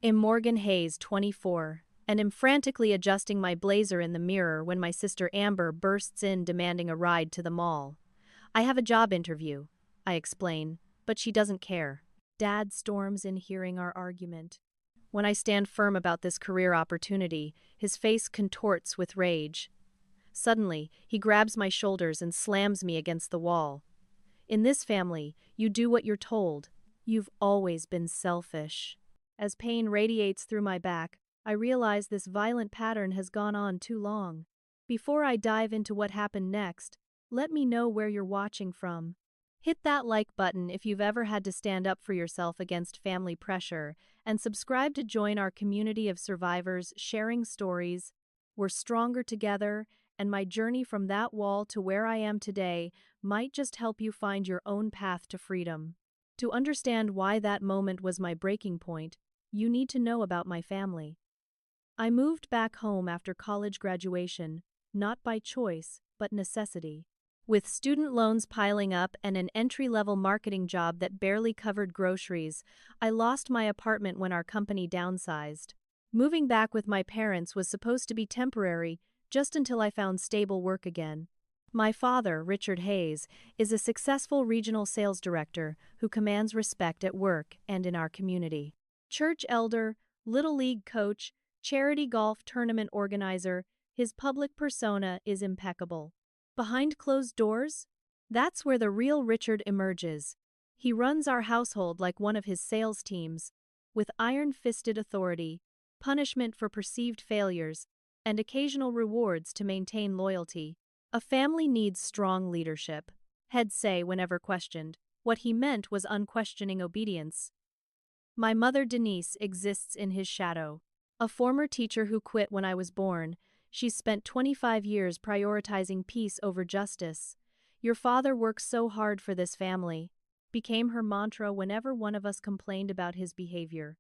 I'm Morgan Hayes, 24, and am frantically adjusting my blazer in the mirror when my sister Amber bursts in demanding a ride to the mall. I have a job interview, I explain, but she doesn't care. Dad storms in hearing our argument. When I stand firm about this career opportunity, his face contorts with rage. Suddenly, he grabs my shoulders and slams me against the wall. In this family, you do what you're told. You've always been selfish. As pain radiates through my back, I realize this violent pattern has gone on too long. Before I dive into what happened next, let me know where you're watching from. Hit that like button if you've ever had to stand up for yourself against family pressure, and subscribe to join our community of survivors sharing stories. We're stronger together, and my journey from that wall to where I am today might just help you find your own path to freedom. To understand why that moment was my breaking point, you need to know about my family. I moved back home after college graduation, not by choice, but necessity. With student loans piling up and an entry-level marketing job that barely covered groceries, I lost my apartment when our company downsized. Moving back with my parents was supposed to be temporary, just until I found stable work again. My father, Richard Hayes, is a successful regional sales director who commands respect at work and in our community. Church elder, Little League coach, charity golf tournament organizer, his public persona is impeccable. Behind closed doors? That's where the real Richard emerges. He runs our household like one of his sales teams, with iron-fisted authority, punishment for perceived failures, and occasional rewards to maintain loyalty. A family needs strong leadership, he'd say whenever questioned. What he meant was unquestioning obedience. My mother Denise exists in his shadow. A former teacher who quit when I was born, she's spent 25 years prioritizing peace over justice. Your father works so hard for this family, became her mantra whenever one of us complained about his behavior.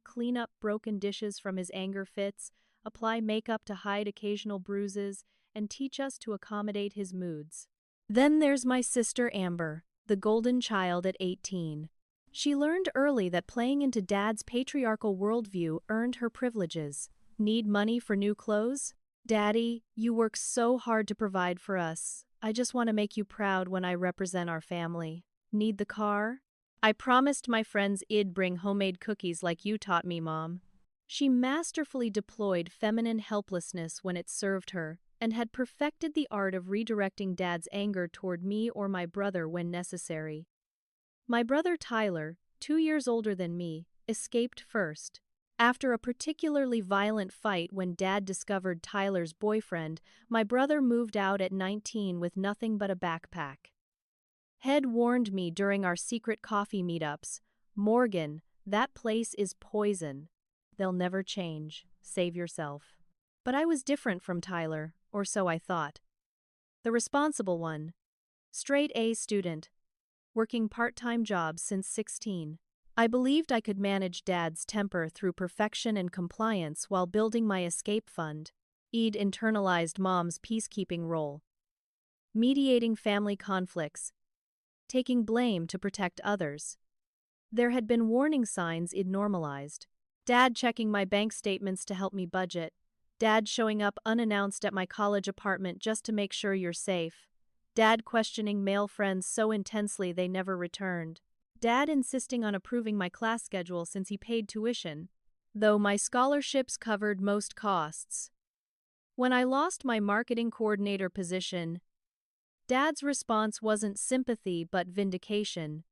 Clean up broken dishes from his anger fits, apply makeup to hide occasional bruises, and teach us to accommodate his moods. Then there's my sister Amber, the golden child at 18. She learned early that playing into Dad's patriarchal worldview earned her privileges. Need money for new clothes? Daddy, you work so hard to provide for us. I just want to make you proud when I represent our family. Need the car? I promised my friends I'd bring homemade cookies like you taught me, Mom. She masterfully deployed feminine helplessness when it served her, and had perfected the art of redirecting Dad's anger toward me or my brother when necessary. My brother Tyler, 2 years older than me, escaped first. After a particularly violent fight when Dad discovered Tyler's boyfriend, my brother moved out at 19 with nothing but a backpack. Head warned me during our secret coffee meetups, "Morgan, that place is poison. They'll never change. Save yourself." But I was different from Tyler, or so I thought. The responsible one. Straight A student. Working part-time jobs since 16. I believed I could manage Dad's temper through perfection and compliance while building my escape fund. I'd internalized Mom's peacekeeping role. Mediating family conflicts. Taking blame to protect others. There had been warning signs I'd normalized. Dad checking my bank statements to help me budget. Dad showing up unannounced at my college apartment just to make sure you're safe. Dad questioning male friends so intensely they never returned. Dad insisting on approving my class schedule since he paid tuition, though my scholarships covered most costs. When I lost my marketing coordinator position, Dad's response wasn't sympathy but vindication.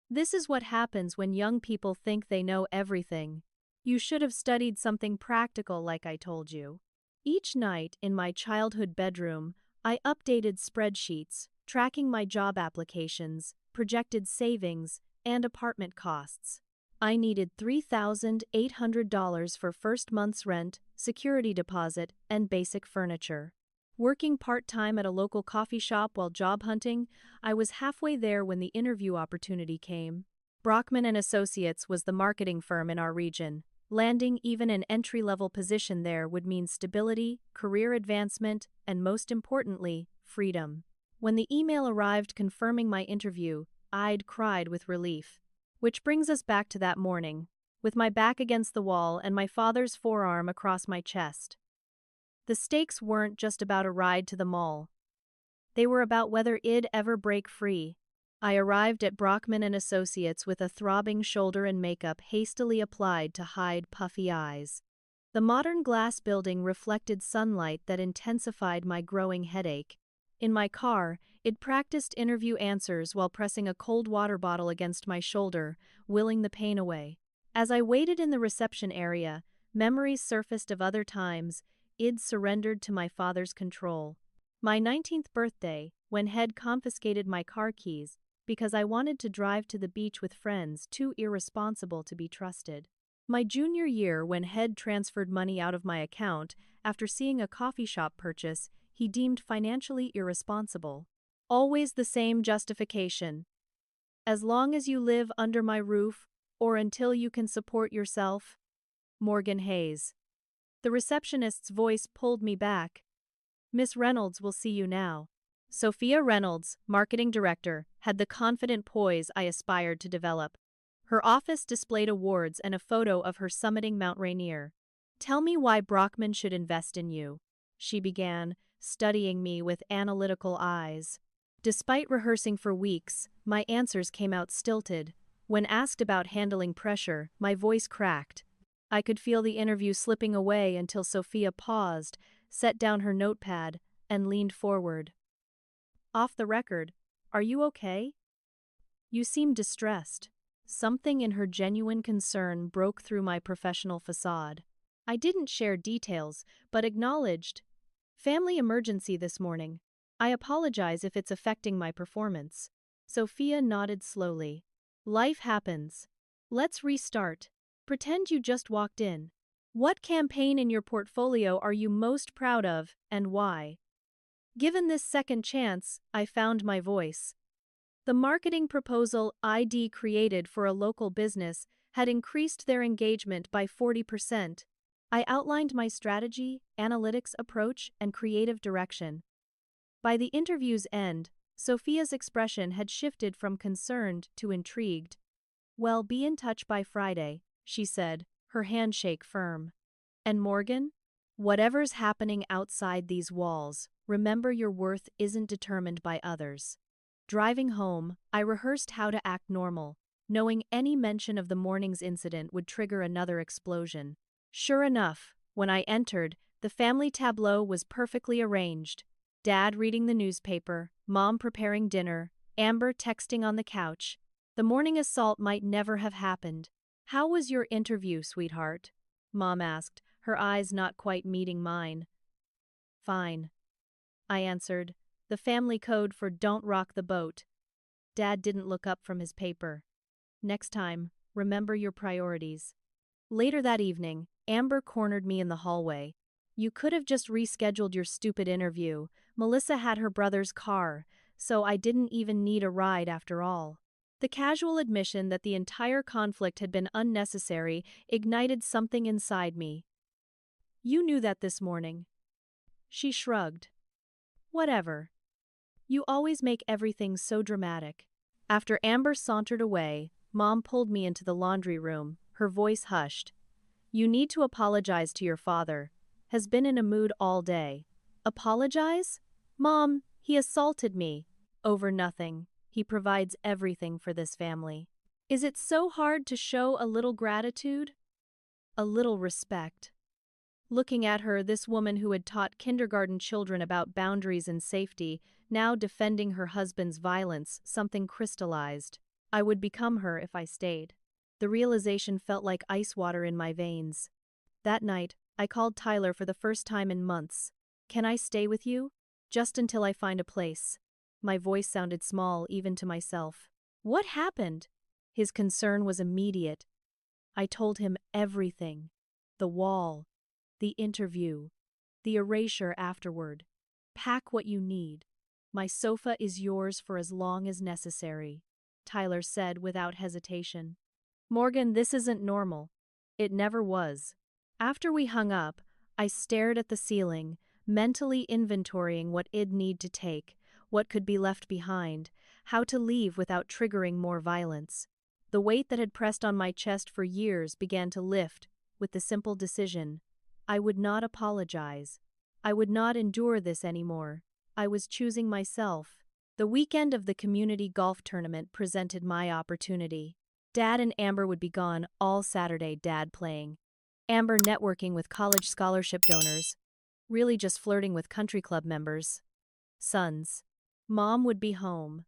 This is what happens when young people think they know everything. You should have studied something practical like I told you. Each night in my childhood bedroom, I updated spreadsheets, tracking my job applications, projected savings, and apartment costs. I needed $3,800 for first month's rent, security deposit, and basic furniture. Working part-time at a local coffee shop while job hunting, I was halfway there when the interview opportunity came. Brockman and Associates was the marketing firm in our region. Landing even an entry-level position there would mean stability, career advancement, and most importantly, freedom. When the email arrived confirming my interview, I'd cried with relief. Which brings us back to that morning. with my back against the wall and my father's forearm across my chest. The stakes weren't just about a ride to the mall. They were about whether I'd ever break free. I arrived at Brockman and Associates with a throbbing shoulder and makeup hastily applied to hide puffy eyes. The modern glass building reflected sunlight that intensified my growing headache. In my car, I'd practiced interview answers while pressing a cold water bottle against my shoulder, willing the pain away. As I waited in the reception area, memories surfaced of other times I'd surrendered to my father's control. My 19th birthday, when Head confiscated my car keys because I wanted to drive to the beach with friends too irresponsible to be trusted. My junior year, when Head transferred money out of my account after seeing a coffee shop purchase he deemed financially irresponsible. Always the same justification. As long as you live under my roof, or until you can support yourself. Morgan Hayes. The receptionist's voice pulled me back. Miss Reynolds will see you now. Sophia Reynolds, marketing director, had the confident poise I aspired to develop. Her office displayed awards and a photo of her summiting Mount Rainier. Tell me why Brockman should invest in you, she began, studying me with analytical eyes. Despite rehearsing for weeks, my answers came out stilted. When asked about handling pressure, my voice cracked. I could feel the interview slipping away until Sophia paused, set down her notepad, and leaned forward. Off the record, are you okay? You seem distressed. Something in her genuine concern broke through my professional facade. I didn't share details, but acknowledged. Family emergency this morning. I apologize if it's affecting my performance. Sophia nodded slowly. Life happens. Let's restart. Pretend you just walked in. What campaign in your portfolio are you most proud of, and why? Given this second chance, I found my voice. The marketing proposal I'd created for a local business had increased their engagement by 40%. I outlined my strategy, analytics approach, and creative direction. By the interview's end, Sophia's expression had shifted from concerned to intrigued. Well, be in touch by Friday, she said, her handshake firm. And Morgan? Whatever's happening outside these walls, remember your worth isn't determined by others. Driving home, I rehearsed how to act normal, knowing any mention of the morning's incident would trigger another explosion. Sure enough, when I entered, the family tableau was perfectly arranged. Dad reading the newspaper, Mom preparing dinner, Amber texting on the couch. The morning assault might never have happened. How was your interview, sweetheart? Mom asked, her eyes not quite meeting mine. Fine, I answered, the family code for don't rock the boat. Dad didn't look up from his paper. Next time, remember your priorities. Later that evening, Amber cornered me in the hallway. You could have just rescheduled your stupid interview. Melissa had her brother's car, so I didn't even need a ride after all. The casual admission that the entire conflict had been unnecessary ignited something inside me. You knew that this morning. She shrugged. Whatever. You always make everything so dramatic. After Amber sauntered away, Mom pulled me into the laundry room, her voice hushed. You need to apologize to your father. Has been in a mood all day. Apologize? Mom, he assaulted me. Over nothing. He provides everything for this family. Is it so hard to show a little gratitude? A little respect. Looking at her, this woman who had taught kindergarten children about boundaries and safety, now defending her husband's violence, something crystallized. I would become her if I stayed. The realization felt like ice water in my veins. That night, I called Tyler for the first time in months. Can I stay with you? Just until I find a place. My voice sounded small even to myself. What happened? His concern was immediate. I told him everything. The wall. The interview. The erasure afterward. Pack what you need. My sofa is yours for as long as necessary, Tyler said without hesitation. Morgan, this isn't normal. It never was. After we hung up, I stared at the ceiling, mentally inventorying what I'd need to take, what could be left behind, how to leave without triggering more violence. The weight that had pressed on my chest for years began to lift with the simple decision. I would not apologize. I would not endure this anymore. I was choosing myself. The weekend of the community golf tournament presented my opportunity. Dad and Amber would be gone all Saturday, Dad playing. Amber networking with college scholarship donors. Really just flirting with country club members. Sons. Mom would be home.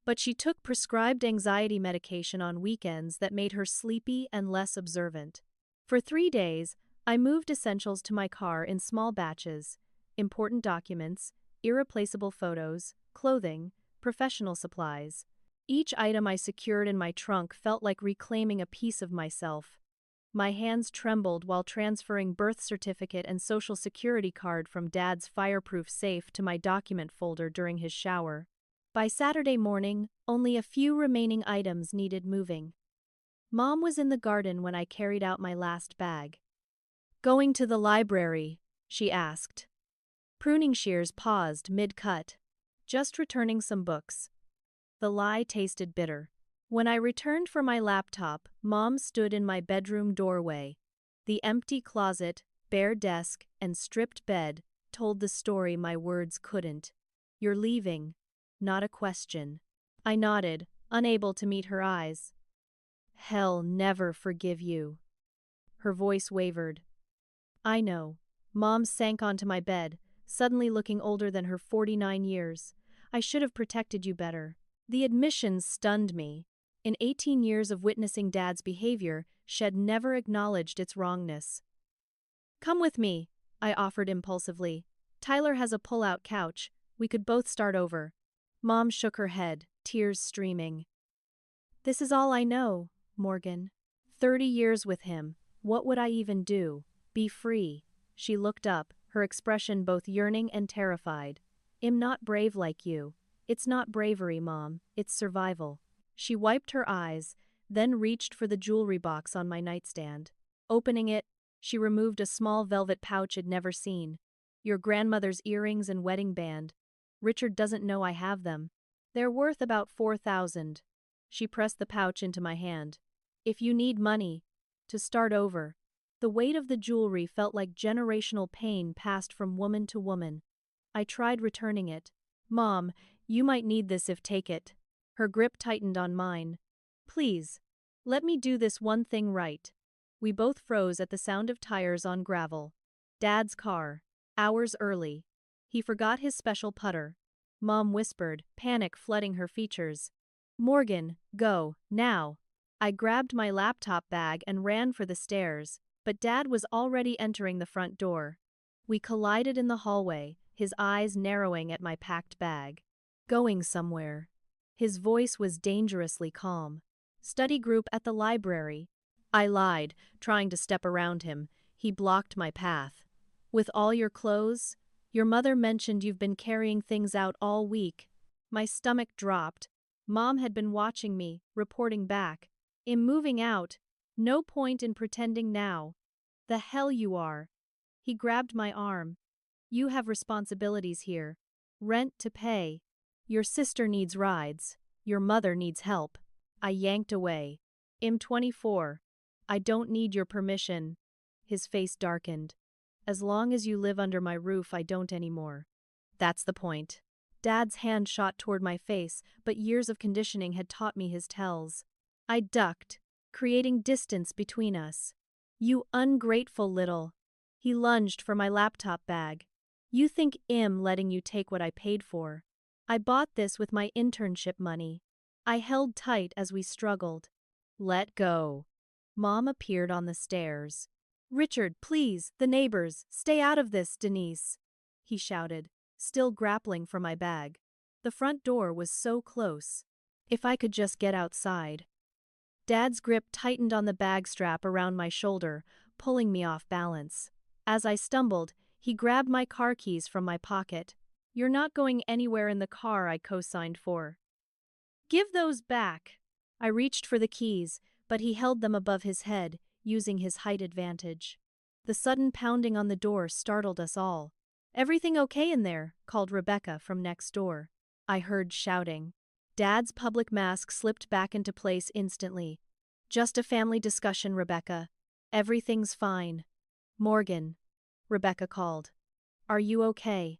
But she took prescribed anxiety medication on weekends that made her sleepy and less observant. For 3 days, I moved essentials to my car in small batches: important documents, irreplaceable photos, clothing, professional supplies. Each item I secured in my trunk felt like reclaiming a piece of myself. My hands trembled while transferring birth certificate and social security card from Dad's fireproof safe to my document folder during his shower. By Saturday morning, only a few remaining items needed moving. Mom was in the garden when I carried out my last bag. "Going to the library?" she asked. Pruning shears paused mid-cut. "Just returning some books." The lie tasted bitter. When I returned for my laptop, Mom stood in my bedroom doorway. The empty closet, bare desk, and stripped bed told the story my words couldn't. "You're leaving." Not a question. I nodded, unable to meet her eyes. "Hell never forgive you." Her voice wavered. "I know." Mom sank onto my bed, suddenly looking older than her 49 years. "I should have protected you better." The admission stunned me. In 18 years of witnessing Dad's behavior, she'd never acknowledged its wrongness. "Come with me," I offered impulsively. "Tyler has a pull-out couch. We could both start over." Mom shook her head, tears streaming. "This is all I know, Morgan. 30 years with him. What would I even do? Be free." She looked up, her expression both yearning and terrified. "I'm not brave like you." "It's not bravery, Mom. It's survival." She wiped her eyes, then reached for the jewelry box on my nightstand. Opening it, she removed a small velvet pouch I'd never seen. "Your grandmother's earrings and wedding band. Richard doesn't know I have them. They're worth about $4,000. She pressed the pouch into my hand. "If you need money to start over." The weight of the jewelry felt like generational pain passed from woman to woman. I tried returning it. "Mom, you might need this if take it." Her grip tightened on mine. "Please, let me do this one thing right." We both froze at the sound of tires on gravel. Dad's car. Hours early. He forgot his special putter. Mom whispered, panic flooding her features. "Morgan, go, now." I grabbed my laptop bag and ran for the stairs, but Dad was already entering the front door. We collided in the hallway, his eyes narrowing at my packed bag. "Going somewhere." His voice was dangerously calm. "Study group at the library." I lied, trying to step around him. He blocked my path. "With all your clothes? Your mother mentioned you've been carrying things out all week." My stomach dropped. Mom had been watching me, reporting back. "I'm moving out. No point in pretending now." "The hell you are." He grabbed my arm. "You have responsibilities here. Rent to pay. Your sister needs rides. Your mother needs help." I yanked away. "I'm 24. I don't need your permission." His face darkened. "As long as you live under my roof, I don't anymore." That's the point. Dad's hand shot toward my face, but years of conditioning had taught me his tells. I ducked, creating distance between us. "You ungrateful little." He lunged for my laptop bag. "You think I'm letting you take what I paid for. I bought this with my internship money." I held tight as we struggled. "Let go." Mom appeared on the stairs. "Richard, please, the neighbors, stay out of this, Denise," he shouted, still grappling for my bag. The front door was so close. If I could just get outside. Dad's grip tightened on the bag strap around my shoulder, pulling me off balance. As I stumbled, he grabbed my car keys from my pocket. "You're not going anywhere in the car I co-signed for." "Give those back." I reached for the keys, but he held them above his head, using his height advantage. The sudden pounding on the door startled us all. "Everything okay in there?" called Rebecca from next door. I heard shouting. Dad's public mask slipped back into place instantly. Just a family discussion, Rebecca. Everything's fine. Morgan, Rebecca called. Are you okay?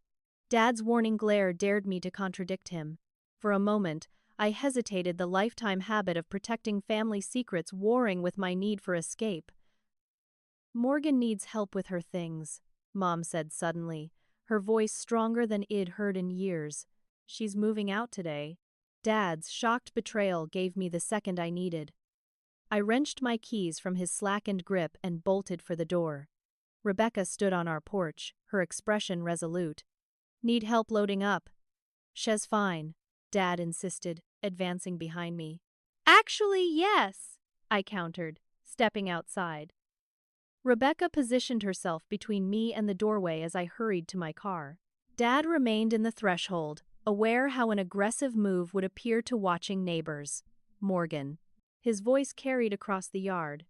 Dad's warning glare dared me to contradict him. For a moment, I hesitated, the lifetime habit of protecting family secrets warring with my need for escape. Morgan needs help with her things, Mom said suddenly, her voice stronger than I'd heard in years. She's moving out today. Dad's shocked betrayal gave me the second I needed. I wrenched my keys from his slackened grip and bolted for the door. Rebecca stood on our porch, her expression resolute. Need help loading up? She's fine, Dad insisted, advancing behind me. Actually, yes, I countered, stepping outside. Rebecca positioned herself between me and the doorway as I hurried to my car. Dad remained in the threshold, aware how an aggressive move would appear to watching neighbors. Morgan. His voice carried across the yard.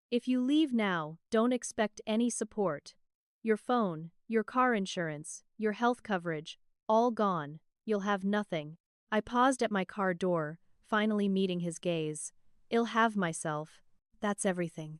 If you leave now, don't expect any support. Your phone, your car insurance, your health coverage, all gone. You'll have nothing. I paused at my car door, finally meeting his gaze. I'll have myself. That's everything.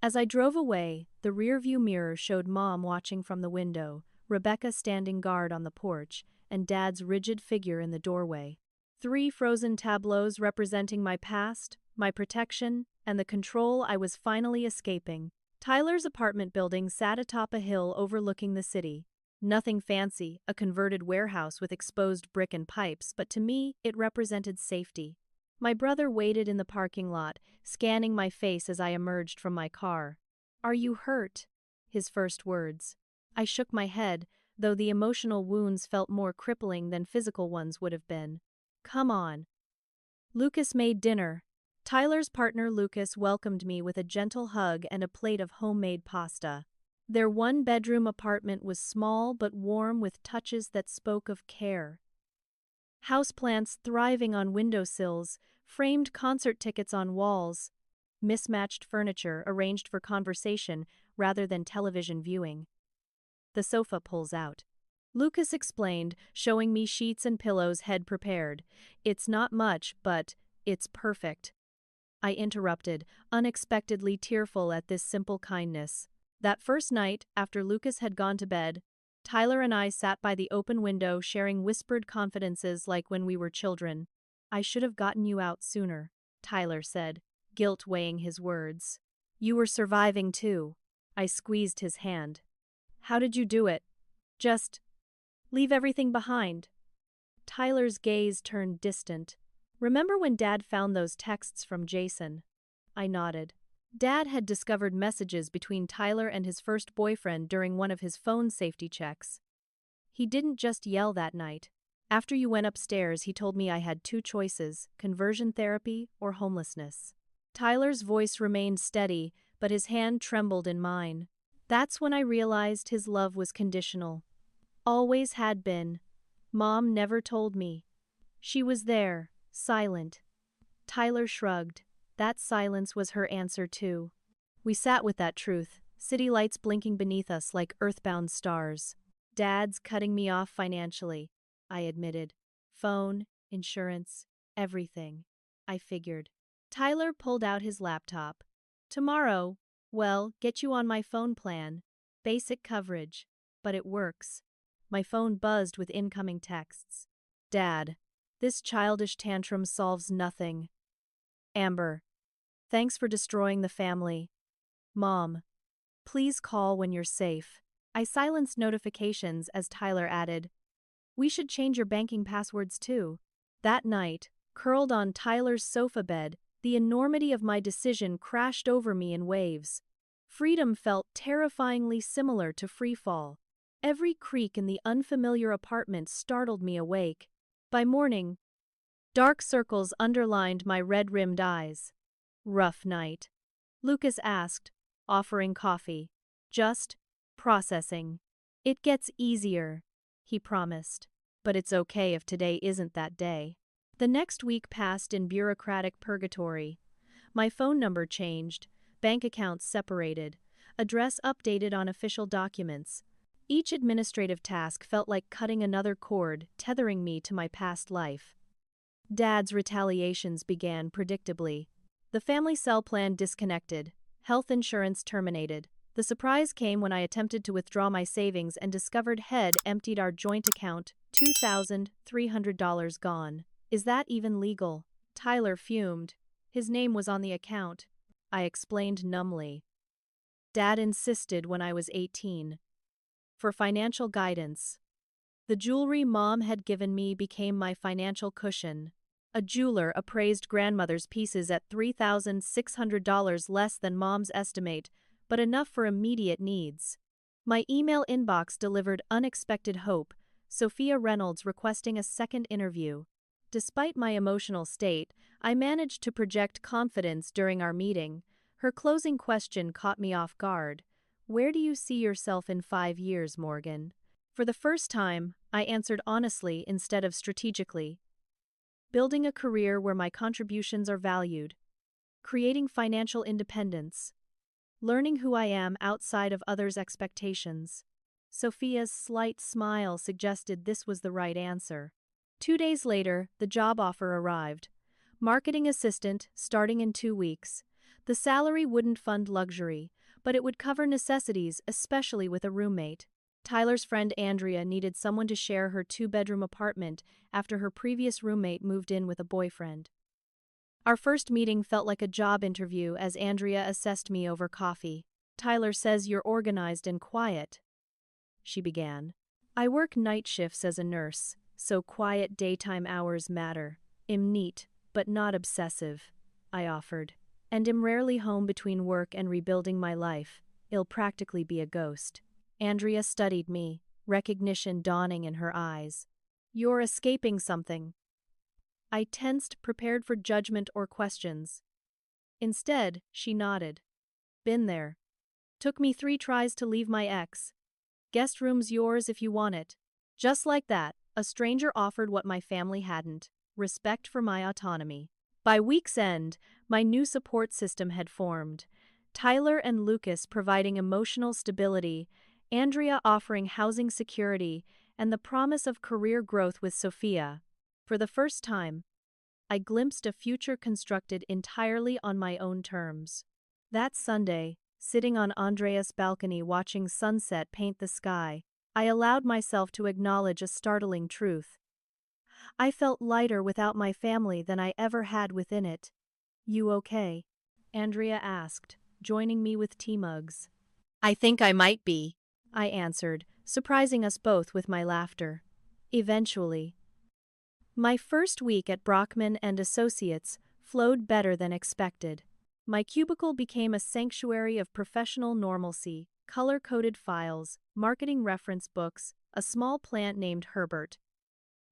As I drove away, the rearview mirror showed Mom watching from the window, Rebecca standing guard on the porch, and Dad's rigid figure in the doorway. 3 frozen tableaus representing my past, my protection, and the control I was finally escaping. Tyler's apartment building sat atop a hill overlooking the city. Nothing fancy, a converted warehouse with exposed brick and pipes, but to me, it represented safety. My brother waited in the parking lot, scanning my face as I emerged from my car. "Are you hurt?" His first words. I shook my head, though the emotional wounds felt more crippling than physical ones would have been. "Come on." Lucas made dinner. Tyler's partner Lucas welcomed me with a gentle hug and a plate of homemade pasta. Their 1-bedroom apartment was small but warm with touches that spoke of care. Houseplants thriving on windowsills, framed concert tickets on walls, mismatched furniture arranged for conversation rather than television viewing. The sofa pulls out. Lucas explained, showing me sheets and pillows head prepared. It's not much, but it's perfect. I interrupted, unexpectedly tearful at this simple kindness. That first night, after Lucas had gone to bed, Tyler and I sat by the open window sharing whispered confidences like when we were children. "I should have gotten you out sooner," Tyler said, guilt weighing his words. "You were surviving too." I squeezed his hand. "How did you do it?" "Just leave everything behind." Tyler's gaze turned distant. "Remember when Dad found those texts from Jason?" I nodded. Dad had discovered messages between Tyler and his first boyfriend during one of his phone safety checks. "He didn't just yell that night. After you went upstairs, he told me I had 2 choices, conversion therapy or homelessness." Tyler's voice remained steady, but his hand trembled in mine. That's when I realized his love was conditional. Always had been. Mom never told me. She was there, silent. Tyler shrugged. That silence was her answer too. We sat with that truth, city lights blinking beneath us like earthbound stars. "Dad's cutting me off financially," I admitted. "Phone, insurance, everything," I figured. Tyler pulled out his laptop. "Tomorrow, well, get you on my phone plan. Basic coverage. But it works." My phone buzzed with incoming texts. "Dad, this childish tantrum solves nothing. Amber, thanks for destroying the family. Mom, please call when you're safe." I silenced notifications as Tyler added, "We should change your banking passwords too." That night, curled on Tyler's sofa bed, the enormity of my decision crashed over me in waves. Freedom felt terrifyingly similar to freefall. Every creak in the unfamiliar apartment startled me awake. By morning, dark circles underlined my red-rimmed eyes. "Rough night," Lucas asked, offering coffee. "Just processing. It gets easier," he promised. "But it's okay if today isn't that day." The next week passed in bureaucratic purgatory. My phone number changed, bank accounts separated, address updated on official documents. Each administrative task felt like cutting another cord, tethering me to my past life. Dad's retaliations began predictably. The family cell plan disconnected, health insurance terminated. The surprise came when I attempted to withdraw my savings and discovered Head emptied our joint account, $2,300 gone. Is that even legal? Tyler fumed. His name was on the account. I explained numbly. Dad insisted when I was 18. For financial guidance. The jewelry Mom had given me became my financial cushion. A jeweler appraised grandmother's pieces at $3,600 less than Mom's estimate, but enough for immediate needs. My email inbox delivered unexpected hope, Sophia Reynolds requesting a second interview. Despite my emotional state, I managed to project confidence during our meeting. Her closing question caught me off guard. Where do you see yourself in 5 years, Morgan? For the first time, I answered honestly instead of strategically. Building a career where my contributions are valued. Creating financial independence. Learning who I am outside of others' expectations. Sophia's slight smile suggested this was the right answer. 2 days later, the job offer arrived. Marketing assistant, starting in 2 weeks. The salary wouldn't fund luxury, but it would cover necessities, especially with a roommate. Tyler's friend Andrea needed someone to share her 2-bedroom apartment after her previous roommate moved in with a boyfriend. Our first meeting felt like a job interview as Andrea assessed me over coffee. Tyler says you're organized and quiet, she began. I work night shifts as a nurse, so quiet daytime hours matter. Am neat, but not obsessive, I offered. And am rarely home between work and rebuilding my life. I'll practically be a ghost. Andrea studied me, recognition dawning in her eyes. You're escaping something. I tensed, prepared for judgment or questions. Instead, she nodded. Been there. Took me 3 tries to leave my ex. Guest room's yours if you want it. Just like that, a stranger offered what my family hadn't: respect for my autonomy. By week's end, my new support system had formed. Tyler and Lucas providing emotional stability, Andrea offering housing security, and the promise of career growth with Sophia. For the first time, I glimpsed a future constructed entirely on my own terms. That Sunday, sitting on Andrea's balcony watching sunset paint the sky, I allowed myself to acknowledge a startling truth. I felt lighter without my family than I ever had within it. You okay? Andrea asked, joining me with tea mugs. I think I might be, I answered, surprising us both with my laughter. Eventually. My first week at Brockman and Associates flowed better than expected. My cubicle became a sanctuary of professional normalcy, color-coded files, marketing reference books, a small plant named Herbert.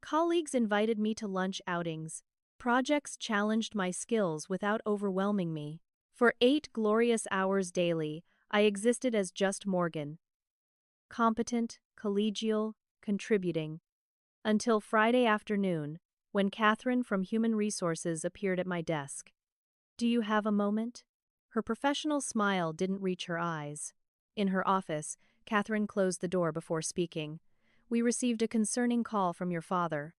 Colleagues invited me to lunch outings. Projects challenged my skills without overwhelming me. For 8 glorious hours daily, I existed as just Morgan. Competent, collegial, contributing. Until Friday afternoon, when Catherine from Human Resources appeared at my desk. Do you have a moment? Her professional smile didn't reach her eyes. In her office, Catherine closed the door before speaking. We received a concerning call from your father.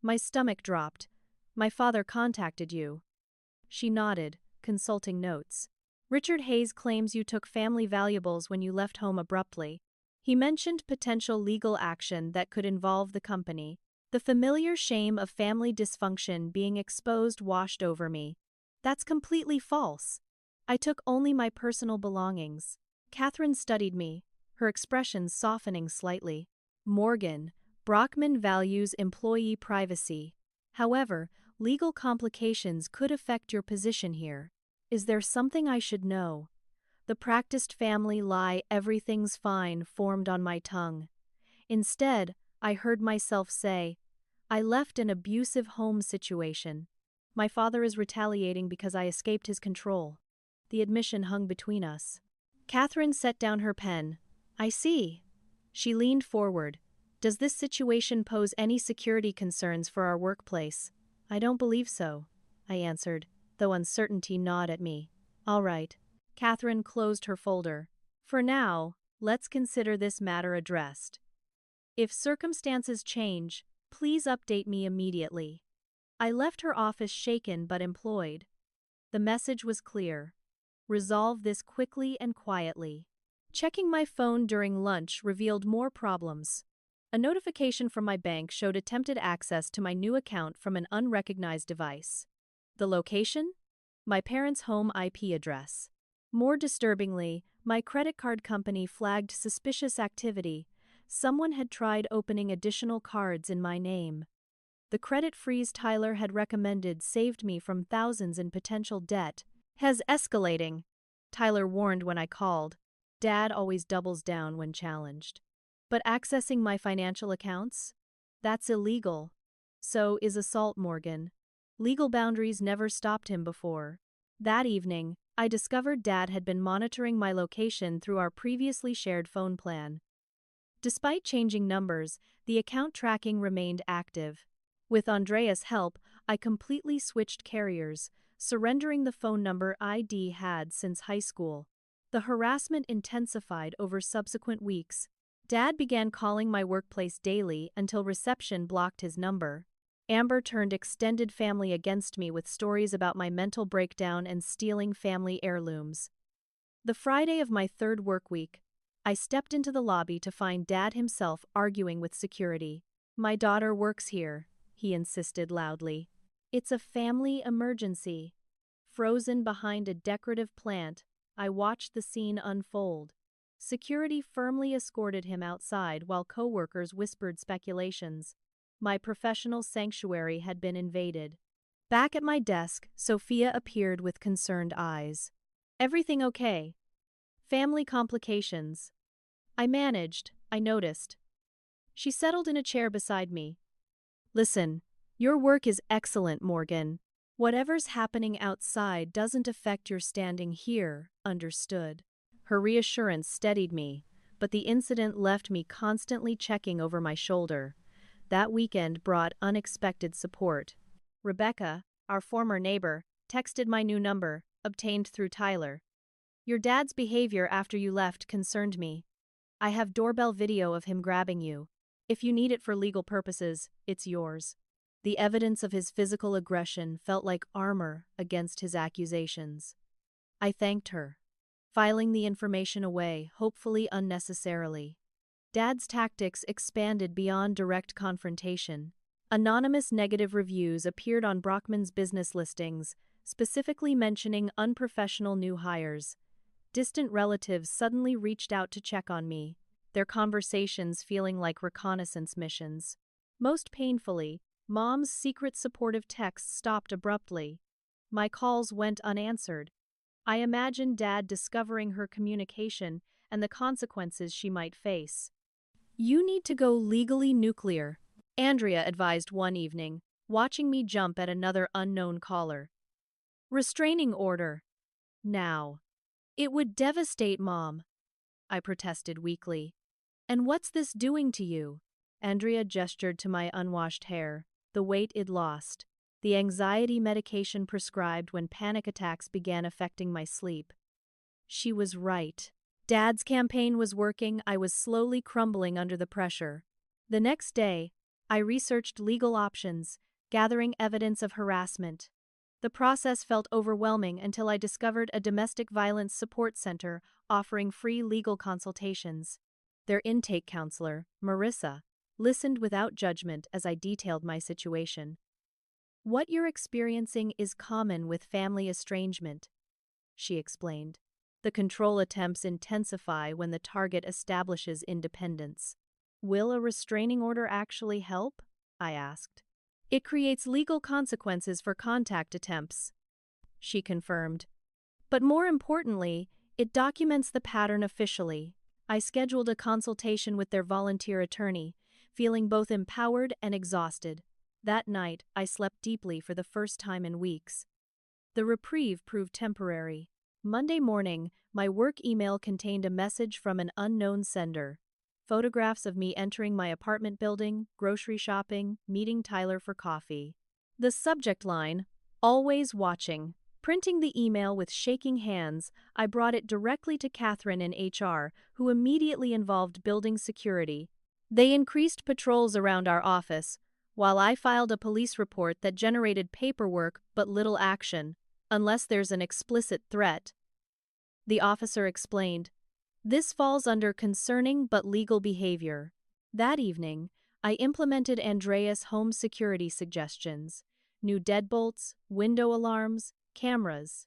My stomach dropped. My father contacted you. She nodded, consulting notes. Richard Hayes claims you took family valuables when you left home abruptly. He mentioned potential legal action that could involve the company. The familiar shame of family dysfunction being exposed washed over me. That's completely false. I took only my personal belongings. Catherine studied me, her expression softening slightly. Morgan, Brockman values employee privacy. However, legal complications could affect your position here. Is there something I should know? The practiced family lie "everything's fine" formed on my tongue. Instead, I heard myself say, I left an abusive home situation. My father is retaliating because I escaped his control. The admission hung between us. Catherine set down her pen. I see. She leaned forward. Does this situation pose any security concerns for our workplace? I don't believe so, I answered, though uncertainty gnawed at me. All right. Catherine closed her folder. For now, let's consider this matter addressed. If circumstances change, please update me immediately. I left her office shaken but employed. The message was clear. Resolve this quickly and quietly. Checking my phone during lunch revealed more problems. A notification from my bank showed attempted access to my new account from an unrecognized device. The location? My parents' home IP address. More disturbingly, my credit card company flagged suspicious activity. Someone had tried opening additional cards in my name. The credit freeze Tyler had recommended saved me from thousands in potential debt. Has escalating, Tyler warned when I called. Dad always doubles down when challenged. But accessing my financial accounts? That's illegal. So is assault, Morgan. Legal boundaries never stopped him before. That evening, I discovered Dad had been monitoring my location through our previously shared phone plan. Despite changing numbers, the account tracking remained active. With Andrea's help, I completely switched carriers, surrendering the phone number ID had since high school. The harassment intensified over subsequent weeks. Dad began calling my workplace daily until reception blocked his number. Amber turned extended family against me with stories about my mental breakdown and stealing family heirlooms. The Friday of my third work week, I stepped into the lobby to find Dad himself arguing with security. "My daughter works here," he insisted loudly. "It's a family emergency." Frozen behind a decorative plant, I watched the scene unfold. Security firmly escorted him outside while co-workers whispered speculations. My professional sanctuary had been invaded. Back at my desk, Sophia appeared with concerned eyes. "Everything okay?" "Family complications." I managed, I noticed. She settled in a chair beside me. "Listen, your work is excellent, Morgan. Whatever's happening outside doesn't affect your standing here, understood?" Her reassurance steadied me, but the incident left me constantly checking over my shoulder. That weekend brought unexpected support. Rebecca, our former neighbor, texted my new number, obtained through Tyler. "Your dad's behavior after you left concerned me. I have doorbell video of him grabbing you. If you need it for legal purposes, it's yours." The evidence of his physical aggression felt like armor against his accusations. I thanked her, filing the information away, hopefully unnecessarily. Dad's tactics expanded beyond direct confrontation. Anonymous negative reviews appeared on Brockman's business listings, specifically mentioning unprofessional new hires. Distant relatives suddenly reached out to check on me, their conversations feeling like reconnaissance missions. Most painfully, Mom's secret supportive texts stopped abruptly. My calls went unanswered. I imagined Dad discovering her communication and the consequences she might face. "You need to go legally nuclear," Andrea advised one evening, watching me jump at another unknown caller. "Restraining order. Now." "It would devastate Mom," I protested weakly. "And what's this doing to you?" Andrea gestured to my unwashed hair, the weight it lost, the anxiety medication prescribed when panic attacks began affecting my sleep. She was right. Dad's campaign was working. I was slowly crumbling under the pressure. The next day, I researched legal options, gathering evidence of harassment. The process felt overwhelming until I discovered a domestic violence support center offering free legal consultations. Their intake counselor, Marissa, listened without judgment as I detailed my situation. "What you're experiencing is common with family estrangement," she explained. "The control attempts intensify when the target establishes independence." "Will a restraining order actually help?" I asked. "It creates legal consequences for contact attempts," she confirmed. "But more importantly, it documents the pattern officially." I scheduled a consultation with their volunteer attorney, feeling both empowered and exhausted. That night, I slept deeply for the first time in weeks. The reprieve proved temporary. Monday morning, my work email contained a message from an unknown sender. Photographs of me entering my apartment building, grocery shopping, meeting Tyler for coffee. The subject line, "Always watching." Printing the email with shaking hands, I brought it directly to Catherine in HR, who immediately involved building security. They increased patrols around our office, while I filed a police report that generated paperwork but little action, unless there's an explicit threat. The officer explained, "This falls under concerning but legal behavior." That evening, I implemented Andreas' home security suggestions: new deadbolts, window alarms, cameras.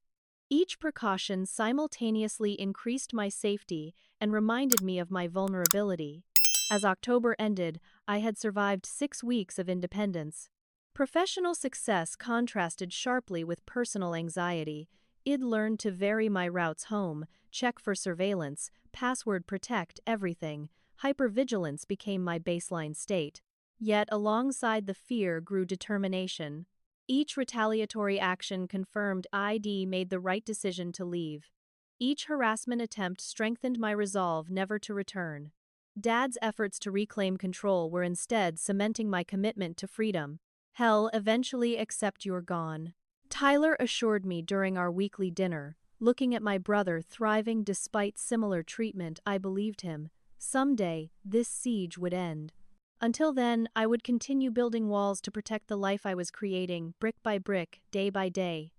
Each precaution simultaneously increased my safety and reminded me of my vulnerability. As October ended, I had survived 6 weeks of independence. Professional success contrasted sharply with personal anxiety. I'd learned to vary my routes home, check for surveillance, password protect everything. Hypervigilance became my baseline state. Yet alongside the fear grew determination. Each retaliatory action confirmed I'd made the right decision to leave. Each harassment attempt strengthened my resolve never to return. Dad's efforts to reclaim control were instead cementing my commitment to freedom. "Hell eventually except you're gone," Tyler assured me during our weekly dinner. Looking at my brother thriving despite similar treatment, I believed him. Someday, this siege would end. Until then, I would continue building walls to protect the life I was creating, brick by brick, day by day.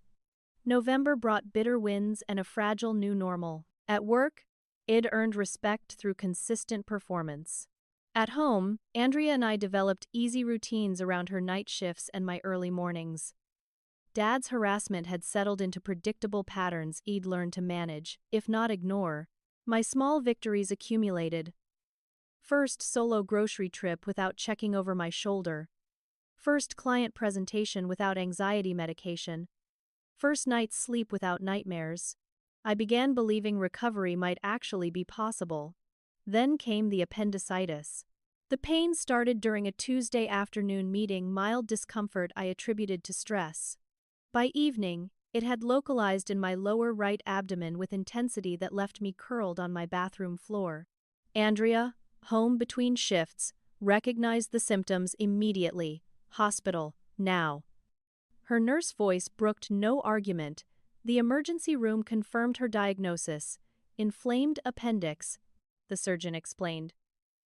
November brought bitter winds and a fragile new normal. At work, I'd earned respect through consistent performance. At home, Andrea and I developed easy routines around her night shifts and my early mornings. Dad's harassment had settled into predictable patterns I'd learned to manage, if not ignore. My small victories accumulated. First solo grocery trip without checking over my shoulder. First client presentation without anxiety medication. First night's sleep without nightmares. I began believing recovery might actually be possible. Then came the appendicitis. The pain started during a Tuesday afternoon meeting, mild discomfort I attributed to stress. By evening, it had localized in my lower right abdomen with intensity that left me curled on my bathroom floor. Andrea, home between shifts, recognized the symptoms immediately. "Hospital, now." Her nurse voice brooked no argument. The emergency room confirmed her diagnosis: inflamed appendix, the surgeon explained.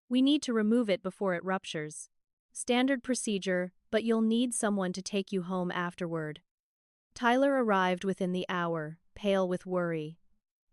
"We need to remove it before it ruptures. Standard procedure, but you'll need someone to take you home afterward." Tyler arrived within the hour, pale with worry.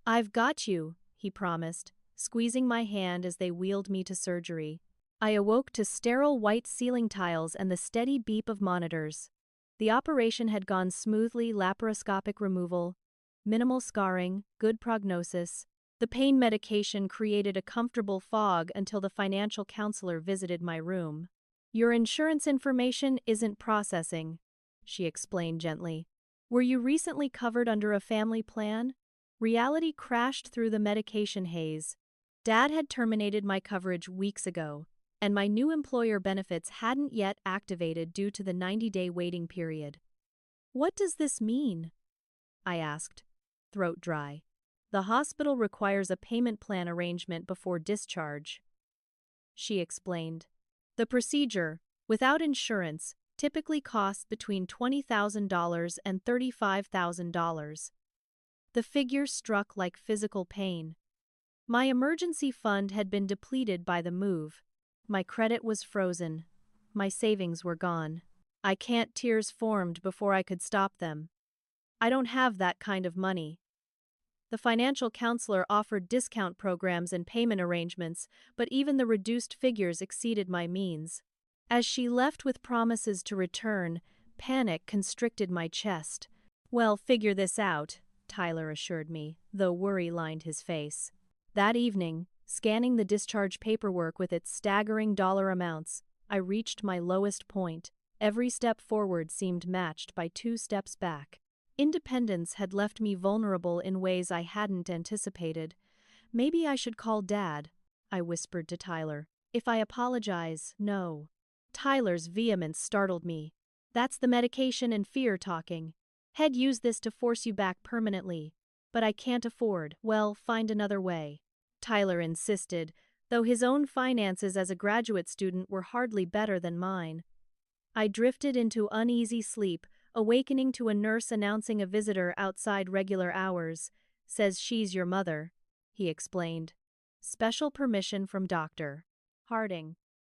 "I've got you," he promised, squeezing my hand as they wheeled me to surgery. I awoke to sterile white ceiling tiles and the steady beep of monitors. The operation had gone smoothly: laparoscopic removal, minimal scarring, good prognosis. The pain medication created a comfortable fog until the financial counselor visited my room. "Your insurance information isn't processing," she explained gently. "Were you recently covered under a family plan?" Reality crashed through the medication haze. Dad had terminated my coverage weeks ago, and my new employer benefits hadn't yet activated due to the 90-day waiting period. "What does this mean?" I asked, throat dry. "The hospital requires a payment plan arrangement before discharge," she explained. "The procedure, without insurance, typically costs between $20,000 and $35,000. The figure struck like physical pain. My emergency fund had been depleted by the move. My credit was frozen. My savings were gone. I can't. Tears formed before I could stop them. "I don't have that kind of money." The financial counselor offered discount programs and payment arrangements, but even the reduced figures exceeded my means. As she left with promises to return, panic constricted my chest. "Well, figure this out," Tyler assured me, though worry lined his face. That evening, scanning the discharge paperwork with its staggering dollar amounts, I reached my lowest point. Every step forward seemed matched by 2 steps back. Independence had left me vulnerable in ways I hadn't anticipated. "Maybe I should call Dad," I whispered to Tyler. "If I apologize, no." Tyler's vehemence startled me. "That's the medication and fear talking. He'd use this to force you back permanently. But I can't afford. Well, find another way." Tyler insisted, though his own finances as a graduate student were hardly better than mine. I drifted into uneasy sleep, awakening to a nurse announcing a visitor outside regular hours. "Says she's your mother," he explained. "Special permission from Dr. Harding."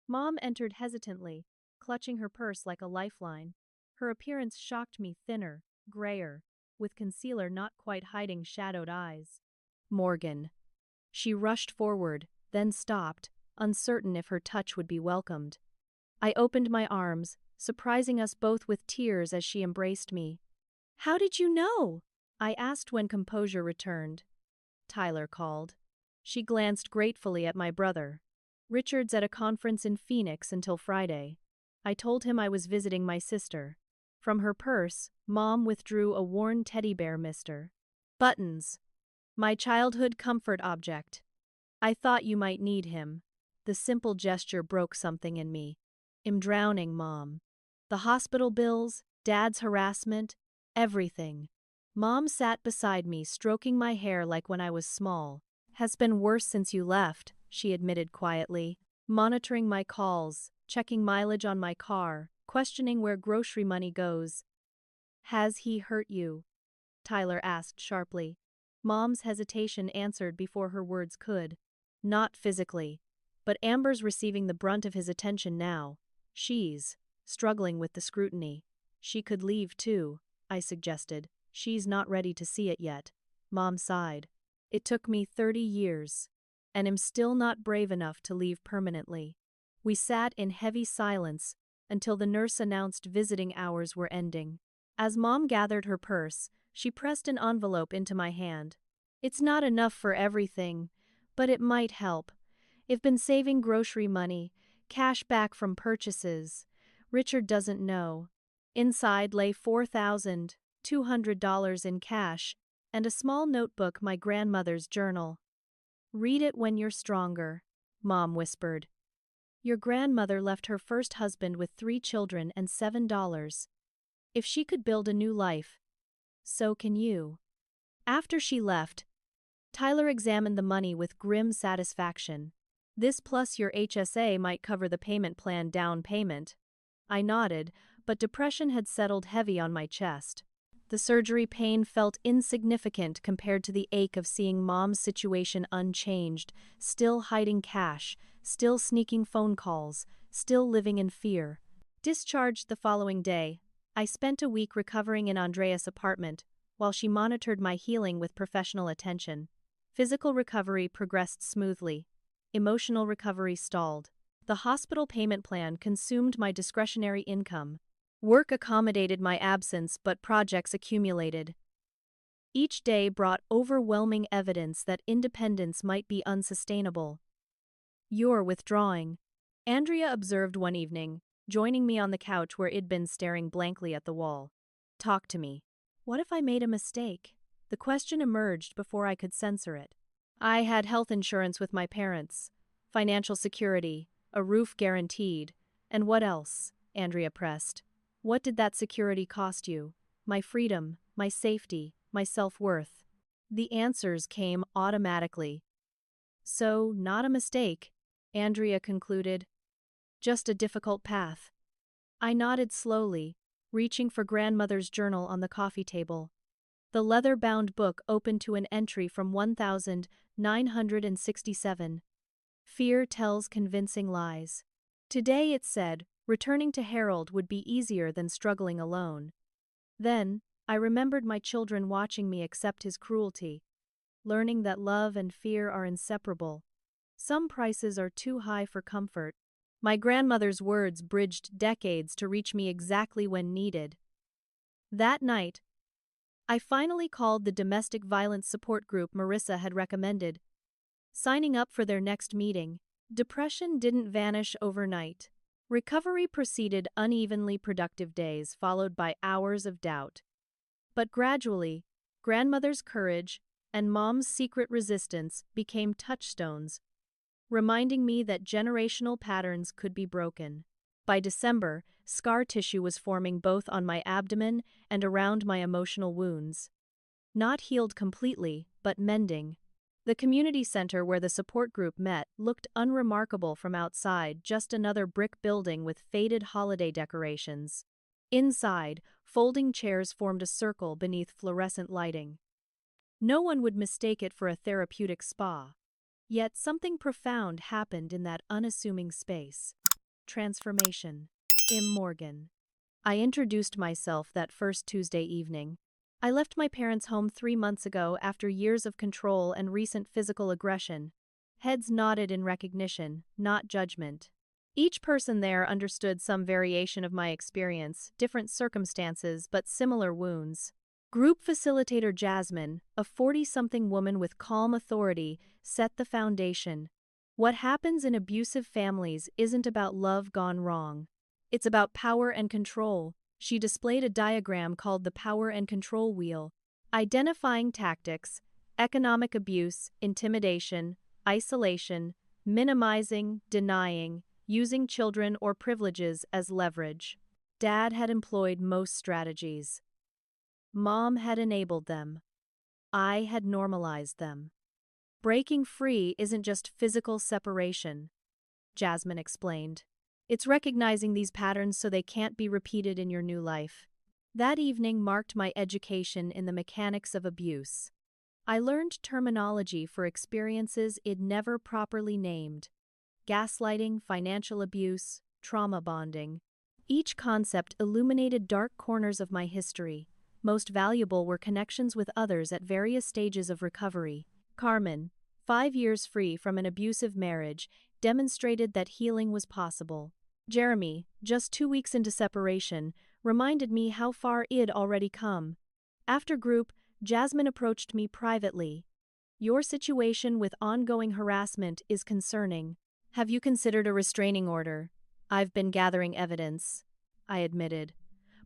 Mom entered hesitantly, clutching her purse like a lifeline. Her appearance shocked me, thinner, grayer, with concealer not quite hiding shadowed eyes. Morgan. She rushed forward, then stopped, uncertain if her touch would be welcomed. I opened my arms, surprising us both with tears as she embraced me. "How did you know?" I asked when composure returned. Tyler called. She glanced gratefully at my brother. "Richard's at a conference in Phoenix until Friday." I told him I was visiting my sister. From her purse, Mom withdrew a worn teddy bear mister. "Buttons. My childhood comfort object. I thought you might need him." The simple gesture broke something in me. "I'm drowning, Mom. The hospital bills, Dad's harassment, everything." Mom sat beside me, stroking my hair like when I was small. "Has been worse since you left," she admitted quietly, monitoring my calls, checking mileage on my car, questioning where grocery money goes. "Has he hurt you?" Tyler asked sharply. Mom's hesitation answered before her words could. "Not physically. But Amber's receiving the brunt of his attention now. She's struggling with the scrutiny. She could leave too," I suggested. "She's not ready to see it yet." Mom sighed. "It took me 30 years, and am still not brave enough to leave permanently." We sat in heavy silence until the nurse announced visiting hours were ending. As Mom gathered her purse, she pressed an envelope into my hand. "It's not enough for everything, but it might help. I've been saving grocery money, cash back from purchases. Richard doesn't know." Inside lay $4,200 in cash and a small notebook, my grandmother's journal. "Read it when you're stronger," Mom whispered. "Your grandmother left her first husband with 3 children and $7. If she could build a new life, so can you." After she left, Tyler examined the money with grim satisfaction. "This plus your HSA might cover the payment plan down payment." I nodded, but depression had settled heavy on my chest. The surgery pain felt insignificant compared to the ache of seeing Mom's situation unchanged, still hiding cash, still sneaking phone calls, still living in fear. Discharged the following day, I spent a week recovering in Andrea's apartment, while she monitored my healing with professional attention. Physical recovery progressed smoothly. Emotional recovery stalled. The hospital payment plan consumed my discretionary income. Work accommodated my absence, but projects accumulated. Each day brought overwhelming evidence that independence might be unsustainable. "You're withdrawing," Andrea observed one evening, joining me on the couch where I'd been staring blankly at the wall. "Talk to me." What if I made a mistake? The question emerged before I could censor it. "I had health insurance with my parents, financial security, a roof guaranteed, and what else?" Andrea pressed. "What did that security cost you? My freedom, my safety, my self-worth." The answers came automatically. "So, not a mistake," Andrea concluded. "Just a difficult path." I nodded slowly, reaching for grandmother's journal on the coffee table. The leather-bound book opened to an entry from 1967. "Fear tells convincing lies." Today it said, returning to Harold would be easier than struggling alone. Then, I remembered my children watching me accept his cruelty, learning that love and fear are inseparable. Some prices are too high for comfort. My grandmother's words bridged decades to reach me exactly when needed. That night, I finally called the domestic violence support group Marissa had recommended. Signing up for their next meeting, depression didn't vanish overnight. Recovery proceeded unevenly, productive days followed by hours of doubt. But gradually, grandmother's courage and Mom's secret resistance became touchstones, reminding me that generational patterns could be broken. By December, scar tissue was forming both on my abdomen and around my emotional wounds. Not healed completely, but mending. The community center where the support group met looked unremarkable from outside, just another brick building with faded holiday decorations. Inside, folding chairs formed a circle beneath fluorescent lighting. No one would mistake it for a therapeutic spa. Yet something profound happened in that unassuming space. Transformation. Morgan. I introduced myself that first Tuesday evening. I left my parents' home 3 months ago after years of control and recent physical aggression. Heads nodded in recognition, not judgment. Each person there understood some variation of my experience, different circumstances but similar wounds. Group facilitator Jasmine, a 40-something woman with calm authority, set the foundation. What happens in abusive families isn't about love gone wrong. It's about power and control. She displayed a diagram called the power and control wheel, identifying tactics, economic abuse, intimidation, isolation, minimizing, denying, using children or privileges as leverage. Dad had employed most strategies. Mom had enabled them. I had normalized them. Breaking free isn't just physical separation, Jasmine explained. It's recognizing these patterns so they can't be repeated in your new life. That evening marked my education in the mechanics of abuse. I learned terminology for experiences I'd never properly named: gaslighting, financial abuse, trauma bonding. Each concept illuminated dark corners of my history. Most valuable were connections with others at various stages of recovery. Carmen, 5 years free from an abusive marriage, demonstrated that healing was possible. Jeremy, just 2 weeks into separation, reminded me how far I'd already come. After group, Jasmine approached me privately. Your situation with ongoing harassment is concerning. Have you considered a restraining order? I've been gathering evidence, I admitted.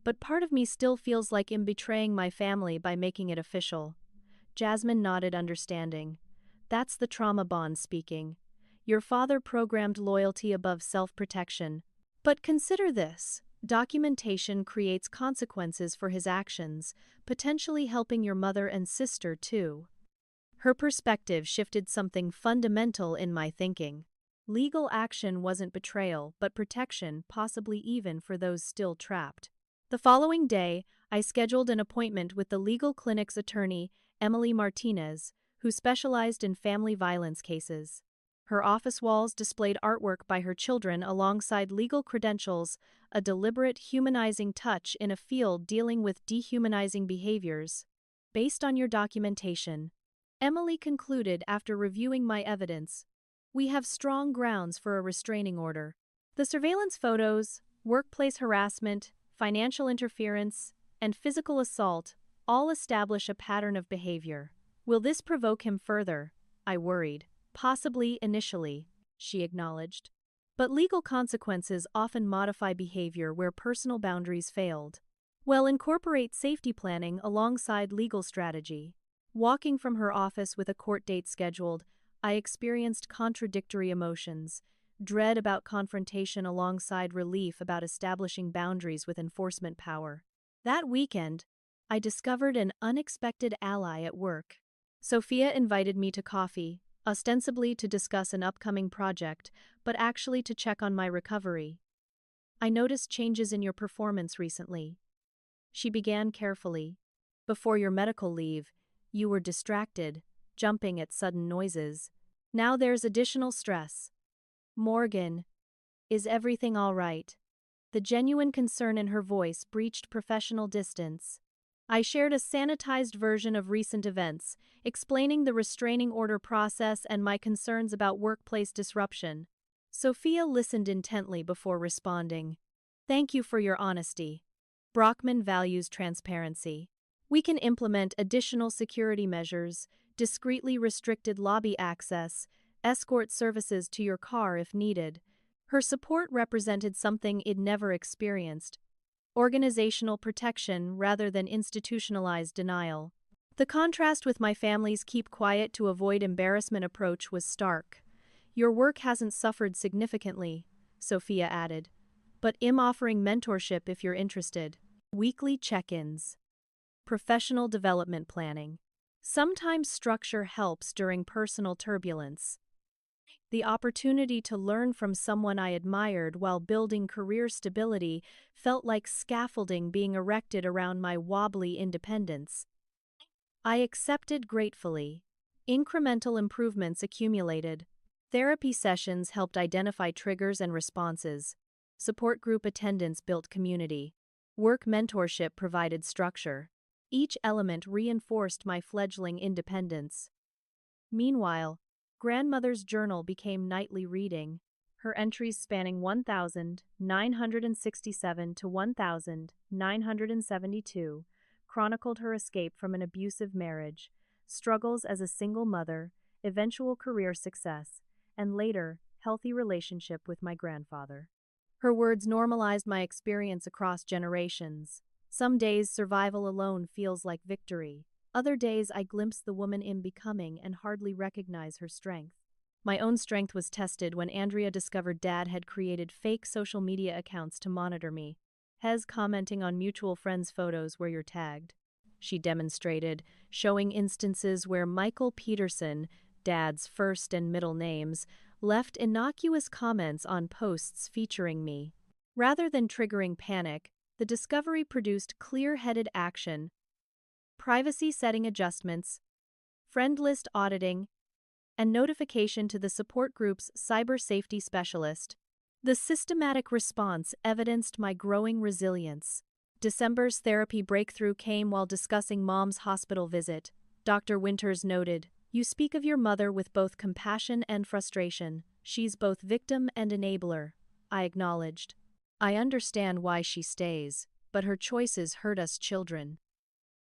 But part of me still feels like I'm betraying my family by making it official. Jasmine nodded understanding. That's the trauma bond speaking. Your father programmed loyalty above self-protection. But consider this. Documentation creates consequences for his actions, potentially helping your mother and sister too. Her perspective shifted something fundamental in my thinking. Legal action wasn't betrayal, but protection, possibly even for those still trapped. The following day, I scheduled an appointment with the legal clinic's attorney, Emily Martinez, who specialized in family violence cases. Her office walls displayed artwork by her children alongside legal credentials, a deliberate humanizing touch in a field dealing with dehumanizing behaviors. Based on your documentation, Emily concluded after reviewing my evidence, we have strong grounds for a restraining order. The surveillance photos, workplace harassment, financial interference, and physical assault all establish a pattern of behavior. Will this provoke him further? I worried. Possibly initially, she acknowledged. But legal consequences often modify behavior where personal boundaries failed. Well, incorporate safety planning alongside legal strategy. Walking from her office with a court date scheduled, I experienced contradictory emotions. Dread about confrontation alongside relief about establishing boundaries with enforcement power. That weekend, I discovered an unexpected ally at work. Sophia invited me to coffee, ostensibly to discuss an upcoming project, but actually to check on my recovery. I noticed changes in your performance recently. She began carefully. Before your medical leave, you were distracted, jumping at sudden noises. Now there's additional stress. Morgan, is everything all right? The genuine concern in her voice breached professional distance. I shared a sanitized version of recent events, explaining the restraining order process and my concerns about workplace disruption. Sophia listened intently before responding. Thank you for your honesty. Brockman values transparency. We can implement additional security measures, discreetly restricted lobby access, escort services to your car if needed. Her support represented something I'd never experienced: organizational protection rather than institutionalized denial. The contrast with my family's keep quiet to avoid embarrassment approach was stark. Your work hasn't suffered significantly, Sophia added, but I'm offering mentorship if you're interested. Weekly check-ins. Professional development planning. Sometimes structure helps during personal turbulence. The opportunity to learn from someone I admired while building career stability felt like scaffolding being erected around my wobbly independence. I accepted gratefully. Incremental improvements accumulated. Therapy sessions helped identify triggers and responses. Support group attendance built community. Work mentorship provided structure. Each element reinforced my fledgling independence. Meanwhile, grandmother's journal became nightly reading. Her entries spanning 1967 to 1972 chronicled her escape from an abusive marriage, struggles as a single mother, eventual career success, and later, healthy relationship with my grandfather. Her words normalized my experience across generations. Some days survival alone feels like victory. Other days I glimpse the woman I'm becoming and hardly recognize her strength. My own strength was tested when Andrea discovered Dad had created fake social media accounts to monitor me. Hez commenting on mutual friends' photos where you're tagged. She demonstrated, showing instances where Michael Peterson, Dad's first and middle names, left innocuous comments on posts featuring me. Rather than triggering panic, the discovery produced clear-headed action, privacy setting adjustments, friend list auditing, and notification to the support group's cyber safety specialist. The systematic response evidenced my growing resilience. December's therapy breakthrough came while discussing Mom's hospital visit. Dr. Winters noted, "You speak of your mother with both compassion and frustration. She's both victim and enabler." I acknowledged. "I understand why she stays, but her choices hurt us children."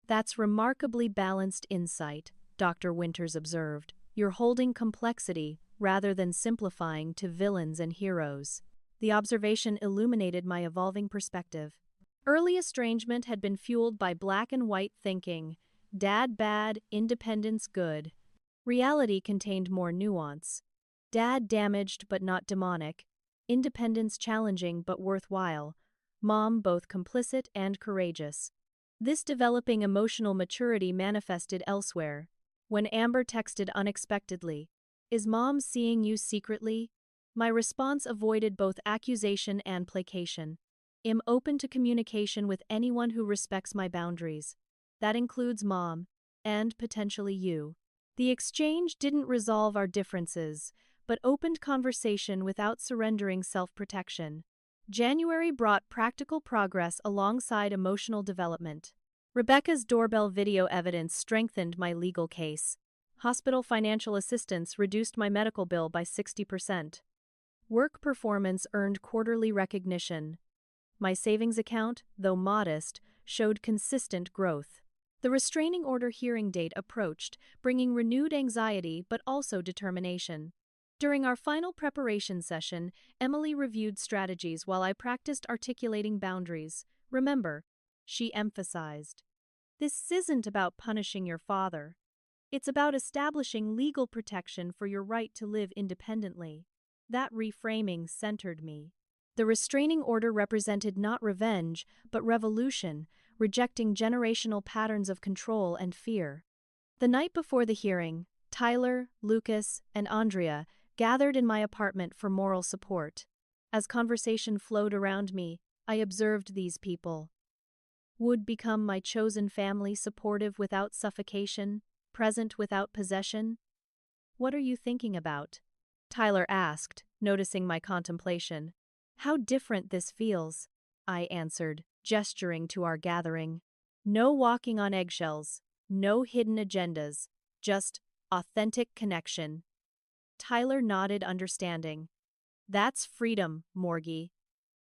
"That's remarkably balanced insight," Dr. Winters observed. "You're holding complexity rather than simplifying to villains and heroes." The observation illuminated my evolving perspective. Early estrangement had been fueled by black and white thinking, Dad bad, independence good. Reality contained more nuance. Dad damaged but not demonic, independence challenging but worthwhile, Mom both complicit and courageous. This developing emotional maturity manifested elsewhere. When Amber texted unexpectedly, "Is Mom seeing you secretly?" my response avoided both accusation and placation. I'm open to communication with anyone who respects my boundaries. That includes Mom, and potentially you. The exchange didn't resolve our differences, but opened conversation without surrendering self-protection. January brought practical progress alongside emotional development. Rebecca's doorbell video evidence strengthened my legal case. Hospital financial assistance reduced my medical bill by 60%. Work performance earned quarterly recognition. My savings account, though modest, showed consistent growth. The restraining order hearing date approached, bringing renewed anxiety but also determination. During our final preparation session, Emily reviewed strategies while I practiced articulating boundaries. "Remember," she emphasized, "this isn't about punishing your father. It's about establishing legal protection for your right to live independently." That reframing centered me. The restraining order represented not revenge, but revolution, rejecting generational patterns of control and fear. The night before the hearing, Tyler, Lucas, and Andrea gathered in my apartment for moral support. As conversation flowed around me, I observed these people. Would become my chosen family, supportive without suffocation, present without possession? "What are you thinking about?" Tyler asked, noticing my contemplation. "How different this feels," I answered, gesturing to our gathering. "No walking on eggshells, no hidden agendas, just authentic connection." Tyler nodded, understanding. "That's freedom, Morgie.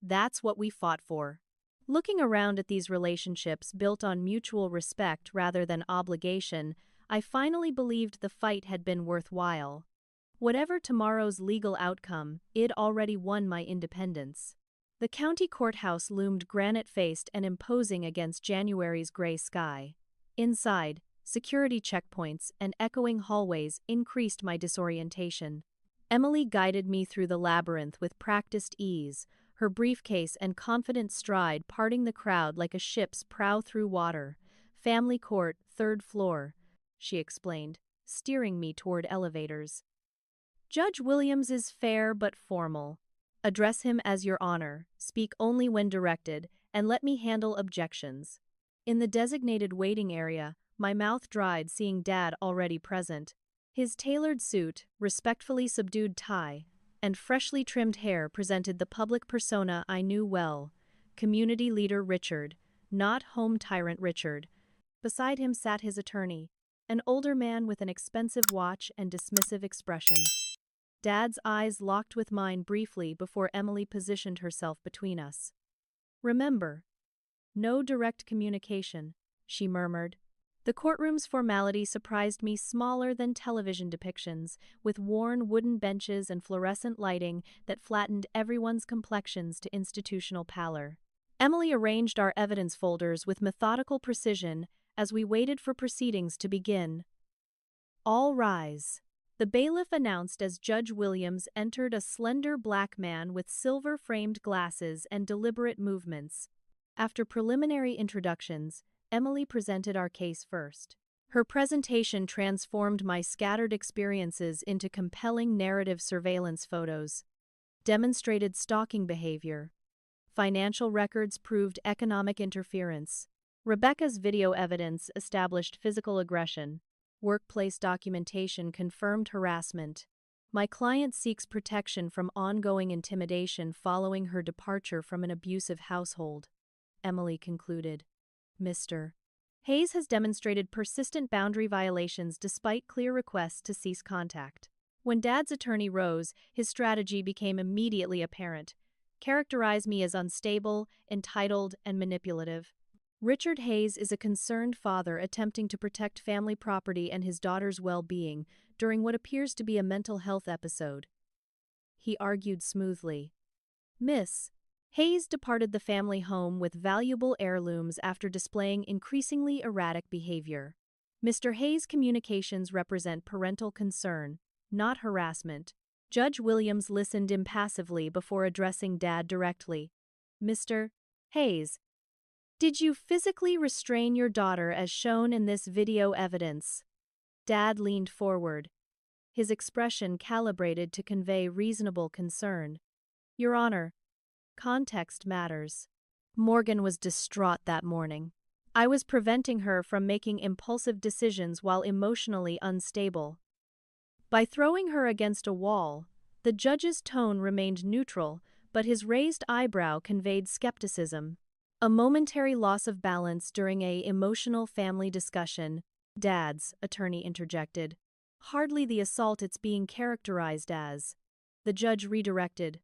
That's what we fought for." Looking around at these relationships built on mutual respect rather than obligation, I finally believed the fight had been worthwhile. Whatever tomorrow's legal outcome, it already won my independence. The county courthouse loomed granite-faced and imposing against January's gray sky. Inside, security checkpoints and echoing hallways increased my disorientation. Emily guided me through the labyrinth with practiced ease, her briefcase and confident stride parting the crowd like a ship's prow through water. "Family court, 3rd floor," she explained, steering me toward elevators. "Judge Williams is fair but formal. Address him as Your Honor, speak only when directed, and let me handle objections." In the designated waiting area, my mouth dried seeing Dad already present. His tailored suit, respectfully subdued tie, and freshly trimmed hair presented the public persona I knew well, community leader Richard, not home tyrant Richard. Beside him sat his attorney, an older man with an expensive watch and dismissive expression. Dad's eyes locked with mine briefly before Emily positioned herself between us. "Remember, no direct communication," she murmured. The courtroom's formality surprised me smaller than television depictions, with worn wooden benches and fluorescent lighting that flattened everyone's complexions to institutional pallor. Emily arranged our evidence folders with methodical precision as we waited for proceedings to begin. "All rise," the bailiff announced as Judge Williams entered, a slender black man with silver-framed glasses and deliberate movements. After preliminary introductions, Emily presented our case first. Her presentation transformed my scattered experiences into compelling narrative surveillance photos, demonstrated stalking behavior. Financial records proved economic interference. Rebecca's video evidence established physical aggression. Workplace documentation confirmed harassment. My client seeks protection from ongoing intimidation following her departure from an abusive household. Emily concluded. Mr. Hayes has demonstrated persistent boundary violations despite clear requests to cease contact. When Dad's attorney rose, his strategy became immediately apparent. Characterize me as unstable, entitled, and manipulative. Richard Hayes is a concerned father attempting to protect family property and his daughter's well-being during what appears to be a mental health episode. He argued smoothly. Miss Hayes departed the family home with valuable heirlooms after displaying increasingly erratic behavior. Mr. Hayes' communications represent parental concern, not harassment. Judge Williams listened impassively before addressing Dad directly. Mr. Hayes, did you physically restrain your daughter as shown in this video evidence? Dad leaned forward, his expression calibrated to convey reasonable concern. Your Honor, context matters. Morgan was distraught that morning. I was preventing her from making impulsive decisions while emotionally unstable. By throwing her against a wall, the judge's tone remained neutral, but his raised eyebrow conveyed skepticism. A momentary loss of balance during an emotional family discussion, Dad's attorney interjected. Hardly the assault it's being characterized as. The judge redirected.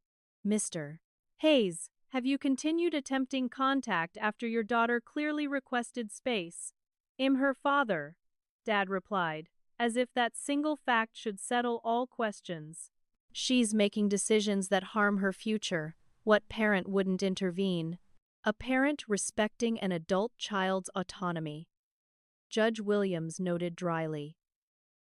Mr. Hayes, have you continued attempting contact after your daughter clearly requested space? I'm her father, Dad replied, as if that single fact should settle all questions. She's making decisions that harm her future. What parent wouldn't intervene? A parent respecting an adult child's autonomy. Judge Williams noted dryly.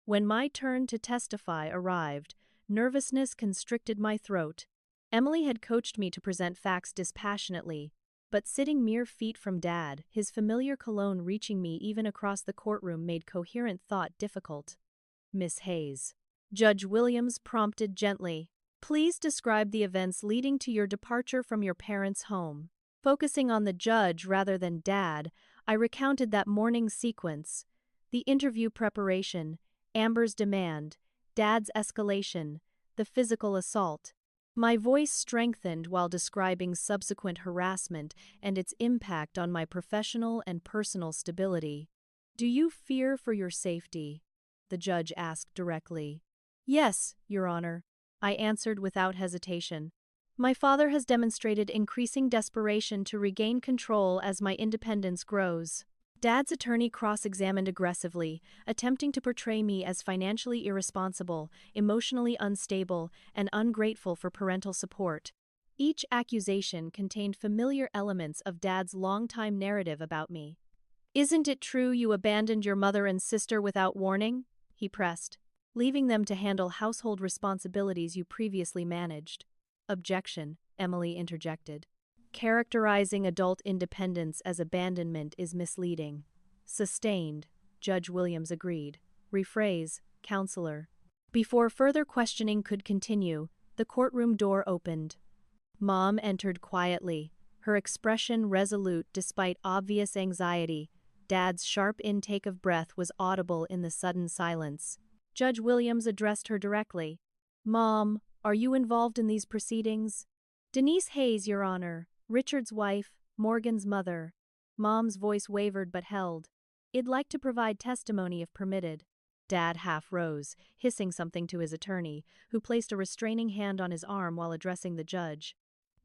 When my turn to testify arrived, nervousness constricted my throat. Emily had coached me to present facts dispassionately, but sitting mere feet from Dad, his familiar cologne reaching me even across the courtroom made coherent thought difficult. Miss Hayes. Judge Williams prompted gently. Please describe the events leading to your departure from your parents' home. Focusing on the judge rather than Dad, I recounted that morning's sequence. The interview preparation, Amber's demand, Dad's escalation, the physical assault. My voice strengthened while describing subsequent harassment and its impact on my professional and personal stability. Do you fear for your safety? The judge asked directly. Yes, Your Honor, I answered without hesitation. My father has demonstrated increasing desperation to regain control as my independence grows. Dad's attorney cross-examined aggressively, attempting to portray me as financially irresponsible, emotionally unstable, and ungrateful for parental support. Each accusation contained familiar elements of Dad's longtime narrative about me. Isn't it true you abandoned your mother and sister without warning? He pressed, leaving them to handle household responsibilities you previously managed. Objection, Emily interjected. Characterizing adult independence as abandonment is misleading. Sustained, Judge Williams agreed. Rephrase, counselor. Before further questioning could continue, the courtroom door opened. Mom entered quietly, her expression resolute despite obvious anxiety. Dad's sharp intake of breath was audible in the sudden silence. Judge Williams addressed her directly. Mom, Are you involved in these proceedings? Denise Hayes, Your Honor, Richard's wife, Morgan's mother. Mom's voice wavered but held. I'd like to provide testimony if permitted. Dad half rose, hissing something to his attorney, who placed a restraining hand on his arm while addressing the judge.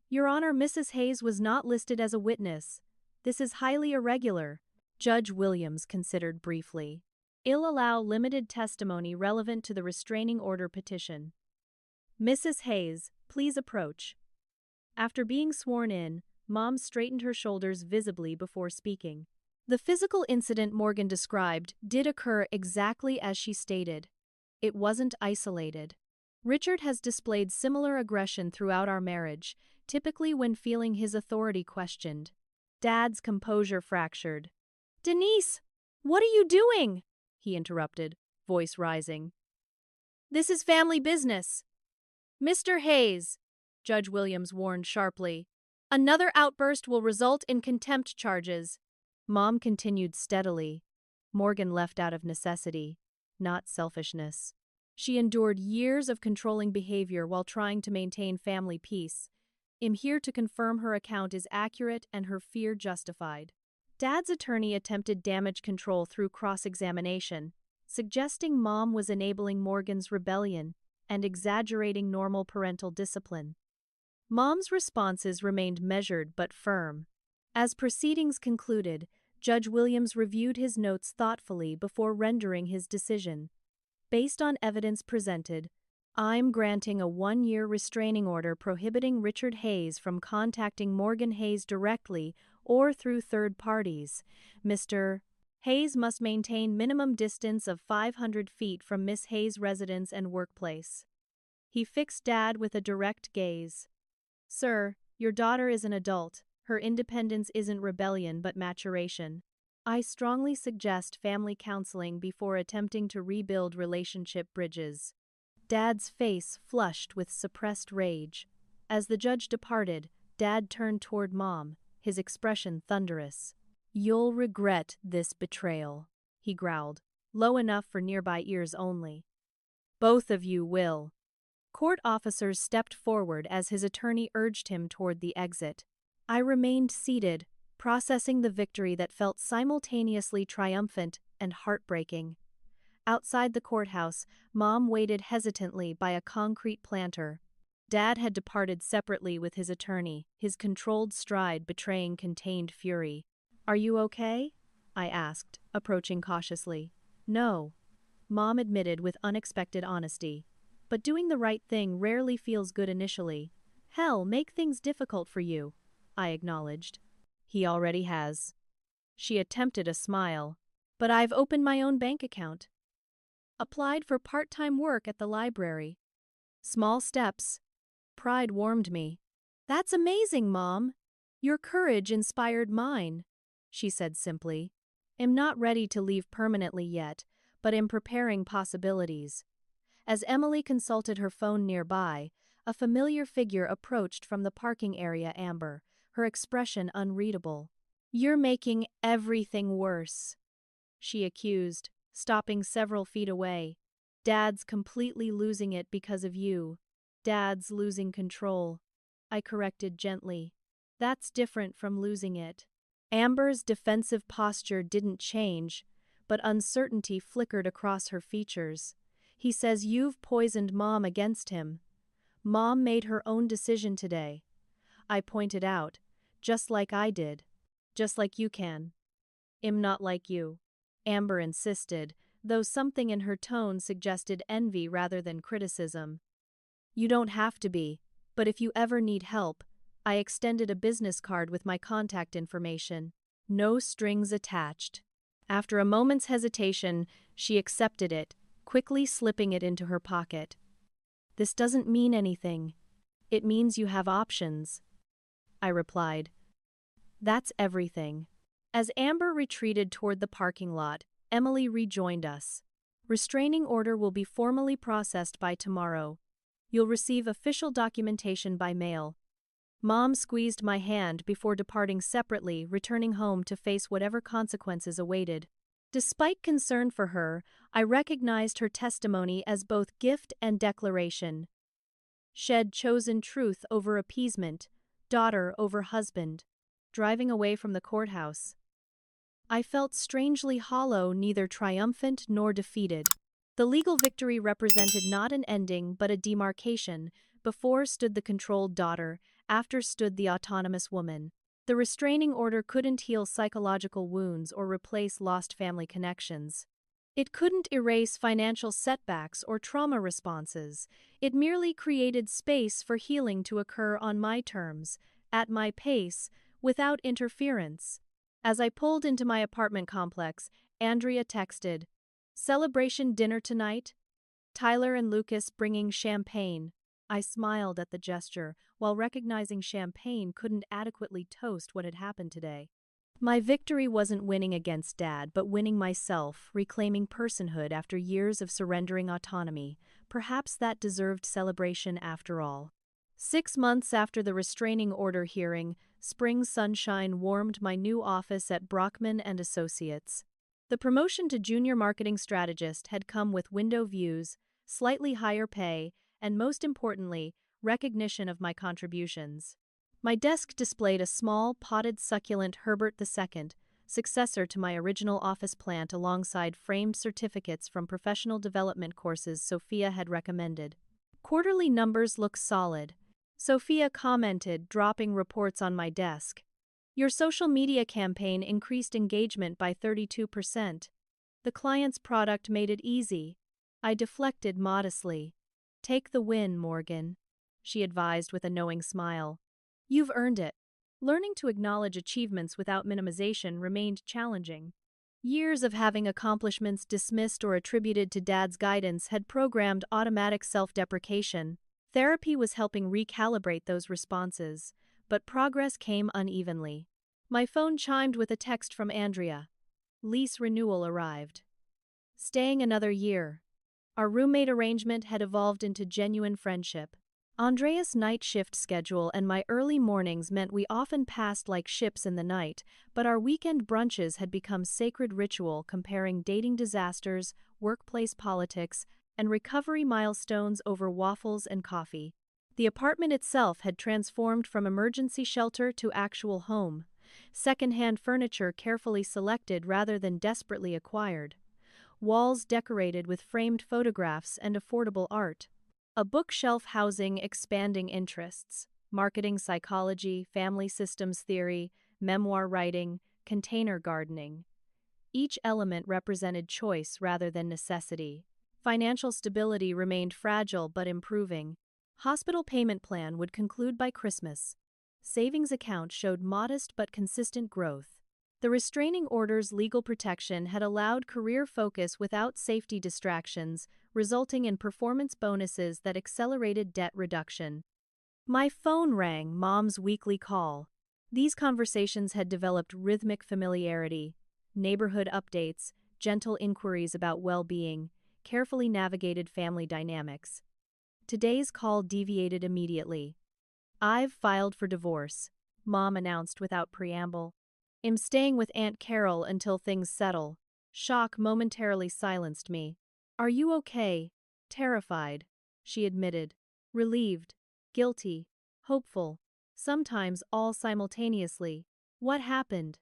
Your Honor, Mrs. Hayes was not listed as a witness. This is highly irregular. Judge Williams considered briefly. I'll allow limited testimony relevant to the restraining order petition. Mrs. Hayes, please approach. After being sworn in, Mom straightened her shoulders visibly before speaking. The physical incident Morgan described did occur exactly as she stated. It wasn't isolated. Richard has displayed similar aggression throughout our marriage, typically when feeling his authority questioned. Dad's composure fractured. Denise, what are you doing? He interrupted, voice rising. This is family business. Mr. Hayes, Judge Williams warned sharply. Another outburst will result in contempt charges. Mom continued steadily. Morgan left out of necessity, not selfishness. She endured years of controlling behavior while trying to maintain family peace. I'm here to confirm her account is accurate and her fear justified. Dad's attorney attempted damage control through cross-examination, suggesting Mom was enabling Morgan's rebellion and exaggerating normal parental discipline. Mom's responses remained measured but firm. As proceedings concluded, Judge Williams reviewed his notes thoughtfully before rendering his decision. Based on evidence presented, I'm granting a 1-year restraining order prohibiting Richard Hayes from contacting Morgan Hayes directly or through third parties. Mr. Hayes must maintain minimum distance of 500 feet from Miss Hayes' residence and workplace. He fixed Dad with a direct gaze. Sir, your daughter is an adult. Her independence isn't rebellion but maturation. I strongly suggest family counseling before attempting to rebuild relationship bridges. Dad's face flushed with suppressed rage. As the judge departed, Dad turned toward Mom, his expression thunderous. You'll regret this betrayal, he growled, low enough for nearby ears only. Both of you will. Court officers stepped forward as his attorney urged him toward the exit. I remained seated, processing the victory that felt simultaneously triumphant and heartbreaking. Outside the courthouse, Mom waited hesitantly by a concrete planter. Dad had departed separately with his attorney, his controlled stride betraying contained fury. Are you okay? I asked, approaching cautiously. No, Mom admitted with unexpected honesty. But doing the right thing rarely feels good initially. Hell, make things difficult for you, I acknowledged. He already has. She attempted a smile. But I've opened my own bank account. Applied for part-time work at the library. Small steps. Pride warmed me. That's amazing, Mom. Your courage inspired mine, she said simply. I'm not ready to leave permanently yet, but am preparing possibilities. As Emily consulted her phone nearby, a familiar figure approached from the parking area. Amber, her expression unreadable. You're making everything worse, she accused, stopping several feet away. Dad's completely losing it because of you. Dad's losing control, I corrected gently. That's different from losing it. Amber's defensive posture didn't change, but uncertainty flickered across her features. He says you've poisoned Mom against him. Mom made her own decision today. I pointed out, just like I did. Just like you can. I'm not like you. Amber insisted, though something in her tone suggested envy rather than criticism. You don't have to be, but if you ever need help, I extended a business card with my contact information. No strings attached. After a moment's hesitation, she accepted it, quickly slipping it into her pocket. This doesn't mean anything. It means you have options, I replied. That's everything. As Amber retreated toward the parking lot, Emily rejoined us. Restraining order will be formally processed by tomorrow. You'll receive official documentation by mail. Mom squeezed my hand before departing separately, returning home to face whatever consequences awaited. Despite concern for her, I recognized her testimony as both gift and declaration. Shed chosen truth over appeasement, daughter over husband. Driving away from the courthouse, I felt strangely hollow, neither triumphant nor defeated. The legal victory represented not an ending but a demarcation. Before stood the controlled daughter, after stood the autonomous woman. The restraining order couldn't heal psychological wounds or replace lost family connections. It couldn't erase financial setbacks or trauma responses. It merely created space for healing to occur on my terms, at my pace, without interference. As I pulled into my apartment complex, Andrea texted, "Celebration dinner tonight? Tyler and Lucas bringing champagne." I smiled at the gesture, while recognizing champagne couldn't adequately toast what had happened today. My victory wasn't winning against Dad, but winning myself, reclaiming personhood after years of surrendering autonomy. Perhaps that deserved celebration after all. 6 months after the restraining order hearing, spring sunshine warmed my new office at Brockman and Associates. The promotion to junior marketing strategist had come with window views, slightly higher pay, and most importantly, recognition of my contributions. My desk displayed a small, potted succulent Herbert II, successor to my original office plant, alongside framed certificates from professional development courses Sophia had recommended. "Quarterly numbers look solid," Sophia commented, dropping reports on my desk. "Your social media campaign increased engagement by 32%. The client's product made it easy." I deflected modestly. "Take the win, Morgan," she advised with a knowing smile. "You've earned it." Learning to acknowledge achievements without minimization remained challenging. Years of having accomplishments dismissed or attributed to Dad's guidance had programmed automatic self-deprecation. Therapy was helping recalibrate those responses, but progress came unevenly. My phone chimed with a text from Andrea. Lease renewal arrived. Staying another year. Our roommate arrangement had evolved into genuine friendship. Andrea's night shift schedule and my early mornings meant we often passed like ships in the night, but our weekend brunches had become sacred ritual, comparing dating disasters, workplace politics, and recovery milestones over waffles and coffee. The apartment itself had transformed from emergency shelter to actual home. Second-hand furniture carefully selected rather than desperately acquired. Walls decorated with framed photographs and affordable art. A bookshelf housing expanding interests: marketing psychology, family systems theory, memoir writing, container gardening. Each element represented choice rather than necessity. Financial stability remained fragile but improving. Hospital payment plan would conclude by Christmas. Savings account showed modest but consistent growth. The restraining order's legal protection had allowed career focus without safety distractions, resulting in performance bonuses that accelerated debt reduction. My phone rang, Mom's weekly call. These conversations had developed rhythmic familiarity, neighborhood updates, gentle inquiries about well-being, carefully navigated family dynamics. Today's call deviated immediately. "I've filed for divorce," Mom announced without preamble. "I'm staying with Aunt Carol until things settle." Shock momentarily silenced me. "Are you okay?" "Terrified," she admitted. Relieved, guilty, hopeful, sometimes all simultaneously. "What happened?"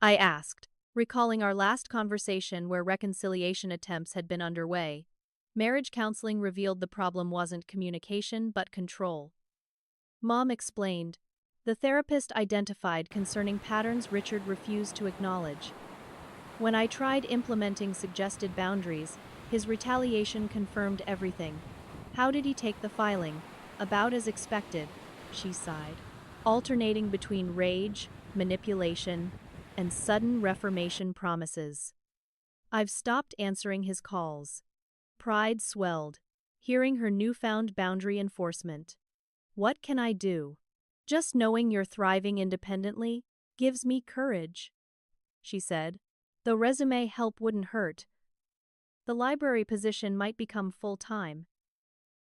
I asked, recalling our last conversation where reconciliation attempts had been underway. Marriage counseling revealed the problem wasn't communication but control. Mom explained. The therapist identified concerning patterns Richard refused to acknowledge. When I tried implementing suggested boundaries, his retaliation confirmed everything. "How did he take the filing?" "About as expected," she sighed, alternating between rage, manipulation, and sudden reformation promises. I've stopped answering his calls. Pride swelled, hearing her newfound boundary enforcement. "What can I do? Just knowing you're thriving independently gives me courage," she said. "Though resume help wouldn't hurt. The library position might become full-time."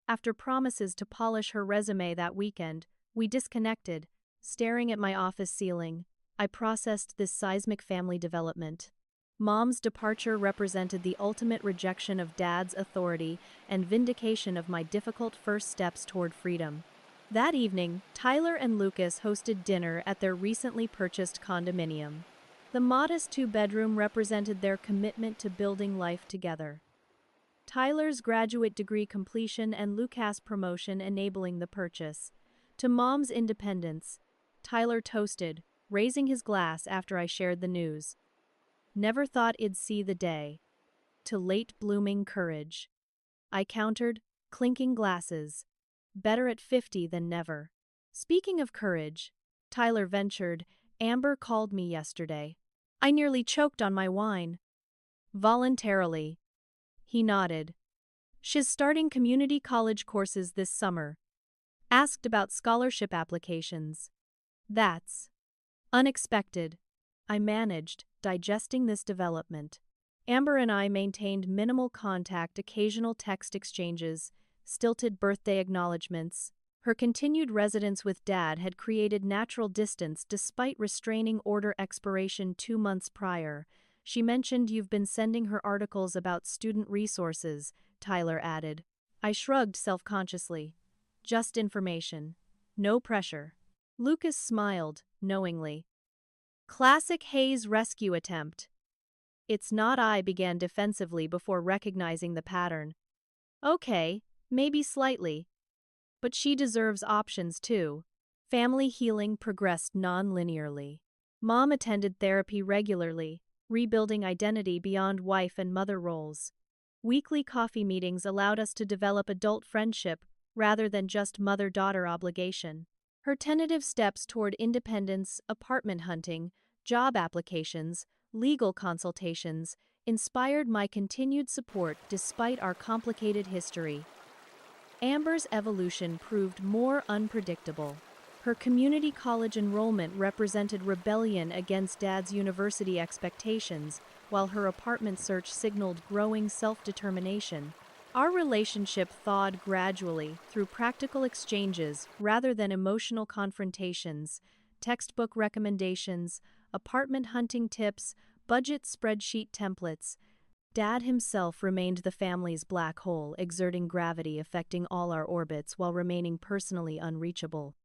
After promises to polish her resume that weekend, we disconnected. Staring at my office ceiling, I processed this seismic family development. Mom's departure represented the ultimate rejection of Dad's authority and vindication of my difficult first steps toward freedom. That evening, Tyler and Lucas hosted dinner at their recently purchased condominium. The modest two-bedroom represented their commitment to building life together. Tyler's graduate degree completion and Lucas' promotion enabling the purchase. To Mom's independence, Tyler toasted, raising his glass after I shared the news. Never thought it'd see the day. To late-blooming courage. I countered, clinking glasses. Better at 50 than never. Speaking of courage, Tyler ventured, Amber called me yesterday. I nearly choked on my wine. Voluntarily. He nodded. She's starting community college courses this summer. Asked about scholarship applications. That's unexpected. I managed, digesting this development. Amber and I maintained minimal contact, occasional text exchanges, stilted birthday acknowledgments. Her continued residence with Dad had created natural distance despite restraining order expiration 2 months prior. She mentioned you've been sending her articles about student resources, Tyler added. I shrugged self-consciously. Just information. No pressure. Lucas smiled, knowingly. Classic Hayes rescue attempt. It's not. I began defensively before recognizing the pattern. Okay, maybe slightly. But she deserves options too. Family healing progressed non-linearly. Mom attended therapy regularly, rebuilding identity beyond wife and mother roles. Weekly coffee meetings allowed us to develop adult friendship rather than just mother-daughter obligation. Her tentative steps toward independence, apartment hunting, job applications, legal consultations, inspired my continued support despite our complicated history. Amber's evolution proved more unpredictable. Her community college enrollment represented rebellion against Dad's university expectations, while her apartment search signaled growing self-determination. Our relationship thawed gradually through practical exchanges rather than emotional confrontations, textbook recommendations, apartment hunting tips, budget spreadsheet templates. Dad himself remained the family's black hole, exerting gravity affecting all our orbits while remaining personally unreachable.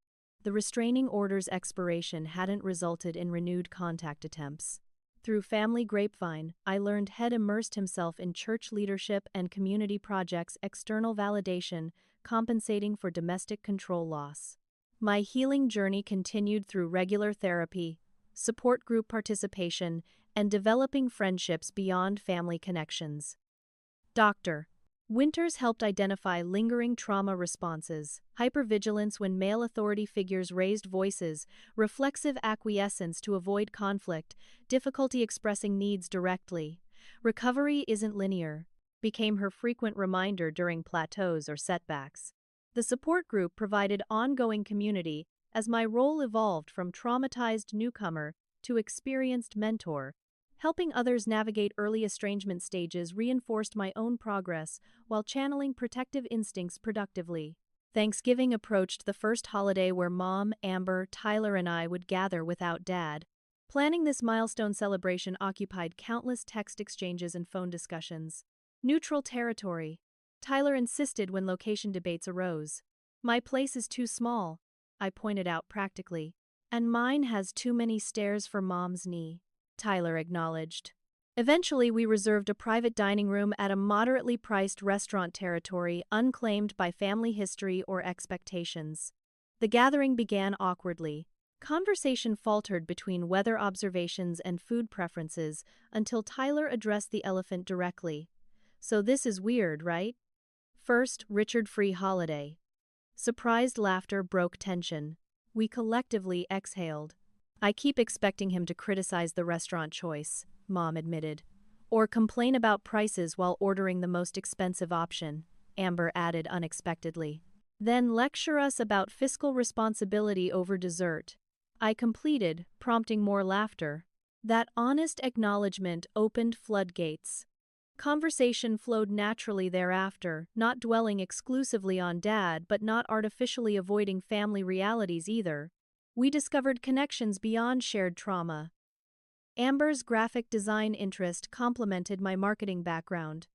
The restraining order's expiration hadn't resulted in renewed contact attempts. Through family grapevine, I learned Head immersed himself in church leadership and community projects, external validation, compensating for domestic control loss. My healing journey continued through regular therapy, support group participation, and developing friendships beyond family connections. Dr. Winters helped identify lingering trauma responses, hypervigilance when male authority figures raised voices, reflexive acquiescence to avoid conflict, difficulty expressing needs directly. Recovery isn't linear, became her frequent reminder during plateaus or setbacks. The support group provided ongoing community as my role evolved from traumatized newcomer to experienced mentor. Helping others navigate early estrangement stages reinforced my own progress while channeling protective instincts productively. Thanksgiving approached, the first holiday where Mom, Amber, Tyler, and I would gather without Dad. Planning this milestone celebration occupied countless text exchanges and phone discussions. Neutral territory. Tyler insisted when location debates arose. My place is too small, I pointed out practically. And mine has too many stairs for Mom's knee, Tyler acknowledged. Eventually, we reserved a private dining room at a moderately priced restaurant territory unclaimed by family history or expectations. The gathering began awkwardly. Conversation faltered between weather observations and food preferences until Tyler addressed the elephant directly. So this is weird, right? First, Richard Free holiday. Surprised laughter broke tension. We collectively exhaled. I keep expecting him to criticize the restaurant choice, Mom admitted. Or complain about prices while ordering the most expensive option, Amber added unexpectedly. Then lecture us about fiscal responsibility over dessert. I completed, prompting more laughter. That honest acknowledgement opened floodgates. Conversation flowed naturally thereafter, not dwelling exclusively on Dad but not artificially avoiding family realities either. We discovered connections beyond shared trauma. Amber's graphic design interest complemented my marketing background.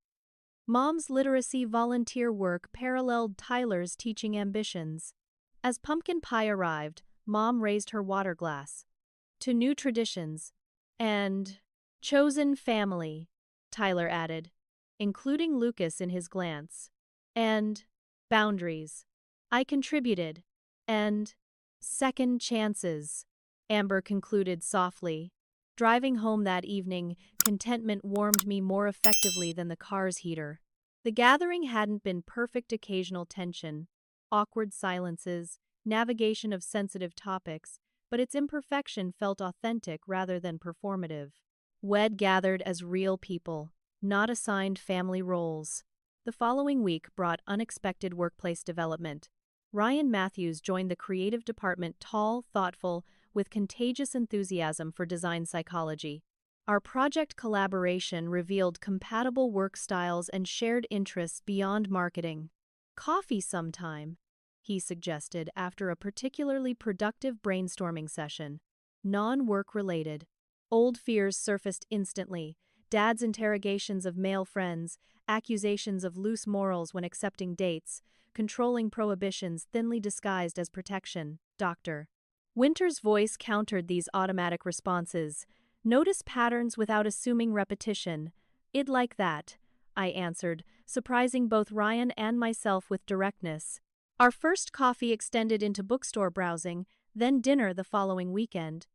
Mom's literacy volunteer work paralleled Tyler's teaching ambitions. As pumpkin pie arrived, Mom raised her water glass. To new traditions. And chosen family, Tyler added, including Lucas in his glance. And boundaries. I contributed. And second chances, Amber concluded softly. Driving home that evening, contentment warmed me more effectively than the car's heater. The gathering hadn't been perfect occasional tension, awkward silences, navigation of sensitive topics, but its imperfection felt authentic rather than performative. Wed gathered as real people, not assigned family roles. The following week brought unexpected workplace development. Ryan Matthews joined the creative department, tall, thoughtful, with contagious enthusiasm for design psychology. Our project collaboration revealed compatible work styles and shared interests beyond marketing. Coffee sometime, he suggested after a particularly productive brainstorming session. Non-work related. Old fears surfaced instantly. Dad's interrogations of male friends, accusations of loose morals when accepting dates, controlling prohibitions thinly disguised as protection. Dr. Winter's voice countered these automatic responses. Notice patterns without assuming repetition. I'd like that, I answered, surprising both Ryan and myself with directness. Our first coffee extended into bookstore browsing, then dinner the following weekend.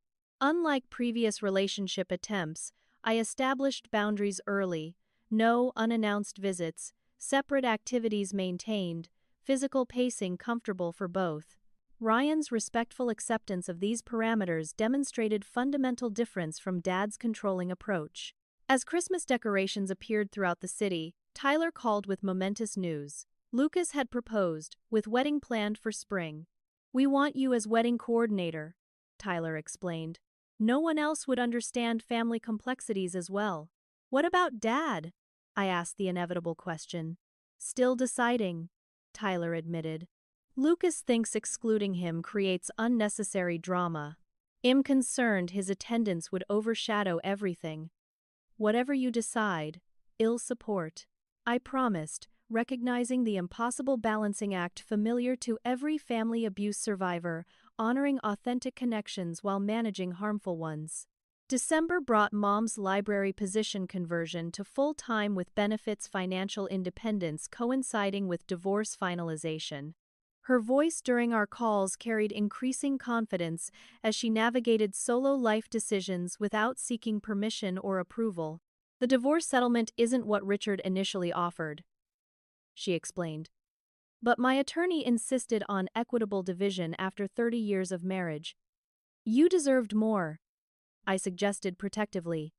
Unlike previous relationship attempts, I established boundaries early. No unannounced visits, separate activities maintained, physical pacing comfortable for both. Ryan's respectful acceptance of these parameters demonstrated fundamental difference from Dad's controlling approach. As Christmas decorations appeared throughout the city, Tyler called with momentous news. Lucas had proposed, with wedding planned for spring. "We want you as wedding coordinator," Tyler explained. "No one else would understand family complexities as well." "What about Dad?" I asked the inevitable question. "Still deciding," Tyler admitted. "Lucas thinks excluding him creates unnecessary drama. I'm concerned his attendance would overshadow everything. Whatever you decide, I'll support," I promised, recognizing the impossible balancing act familiar to every family abuse survivor, honoring authentic connections while managing harmful ones. December brought Mom's library position conversion to full-time with benefits financial independence coinciding with divorce finalization. Her voice during our calls carried increasing confidence as she navigated solo life decisions without seeking permission or approval. "The divorce settlement isn't what Richard initially offered," she explained. "But my attorney insisted on equitable division after 30 years of marriage. You deserved more," I suggested protectively.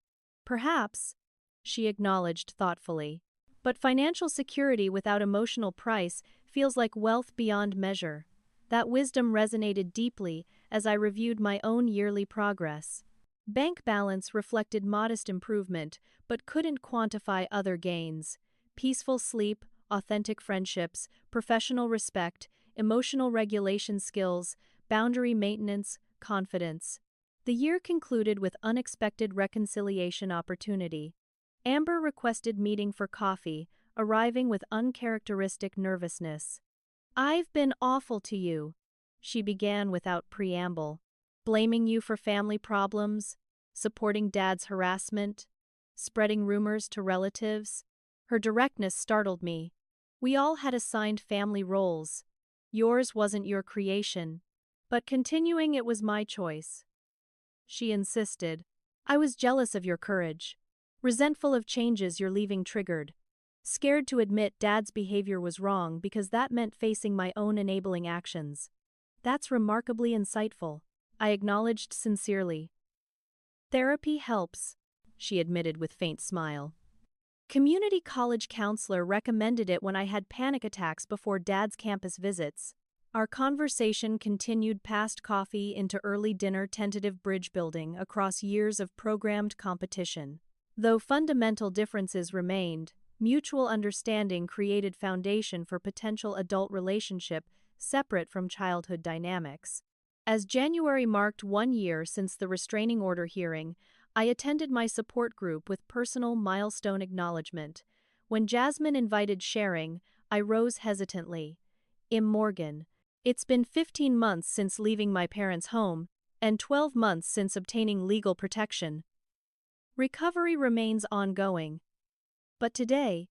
"Perhaps," she acknowledged thoughtfully. "But financial security without emotional price feels like wealth beyond measure." That wisdom resonated deeply as I reviewed my own yearly progress. Bank balance reflected modest improvement, but couldn't quantify other gains. Peaceful sleep, authentic friendships, professional respect, emotional regulation skills, boundary maintenance, confidence. The year concluded with unexpected reconciliation opportunity. Amber requested meeting for coffee, arriving with uncharacteristic nervousness. "I've been awful to you," she began without preamble. "Blaming you for family problems, supporting Dad's harassment, spreading rumors to relatives." Her directness startled me. "We all had assigned family roles. Yours wasn't your creation. But continuing it was my choice." She insisted. "I was jealous of your courage. Resentful of changes you're leaving triggered. Scared to admit Dad's behavior was wrong because that meant facing my own enabling actions." "That's remarkably insightful," I acknowledged sincerely. "Therapy helps," she admitted with faint smile. "Community college counselor recommended it when I had panic attacks before Dad's campus visits." Our conversation continued past coffee into early dinner, tentative bridge building across years of programmed competition. Though fundamental differences remained, mutual understanding created foundation for potential adult relationship separate from childhood dynamics. As January marked 1 year since the restraining order hearing, I attended my support group with personal milestone acknowledgement. When Jasmine invited sharing, I rose hesitantly. Morgan. It's been 15 months since leaving my parents' home, and 12 months since obtaining legal protection. Recovery remains ongoing. But today,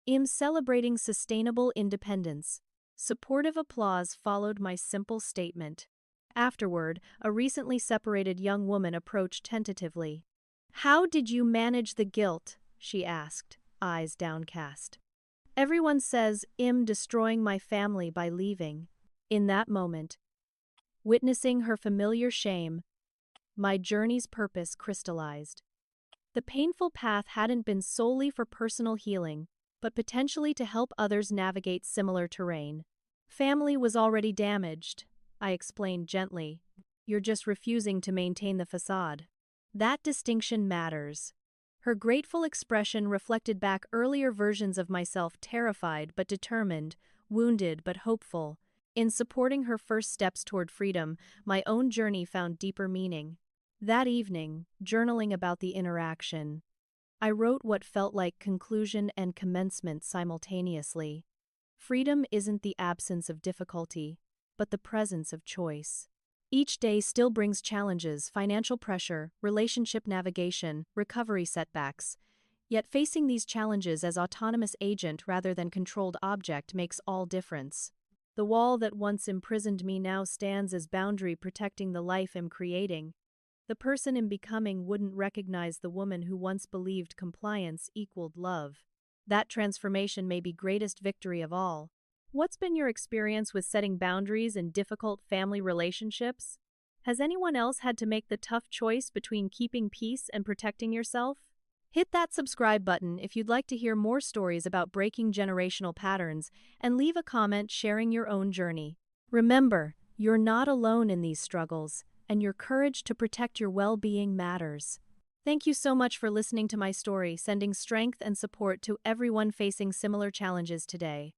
I'm celebrating sustainable independence. Supportive applause followed my simple statement. Afterward, a recently separated young woman approached tentatively. "How did you manage the guilt?" she asked, eyes downcast. "Everyone says I'm destroying my family by leaving." In that moment, witnessing her familiar shame, my journey's purpose crystallized. The painful path hadn't been solely for personal healing, but potentially to help others navigate similar terrain. Family was already damaged, I explained gently. You're just refusing to maintain the facade. That distinction matters. Her grateful expression reflected back earlier versions of myself, terrified but determined, wounded but hopeful. In supporting her first steps toward freedom, my own journey found deeper meaning. That evening, journaling about the interaction, I wrote what felt like conclusion and commencement simultaneously. Freedom isn't the absence of difficulty, but the presence of choice. Each day still brings challenges, financial pressure, relationship navigation, recovery setbacks. Yet facing these challenges as autonomous agent rather than controlled object makes all difference. The wall that once imprisoned me now stands as boundary protecting the life I'm creating. The person I'm becoming wouldn't recognize the woman who once believed compliance equaled love. That transformation may be greatest victory of all. What's been your experience with setting boundaries in difficult family relationships? Has anyone else had to make the tough choice between keeping peace and protecting yourself? Hit that subscribe button if you'd like to hear more stories about breaking generational patterns, and leave a comment sharing your own journey. Remember, you're not alone in these struggles, and your courage to protect your well-being matters. Thank you so much for listening to my story, sending strength and support to everyone facing similar challenges today.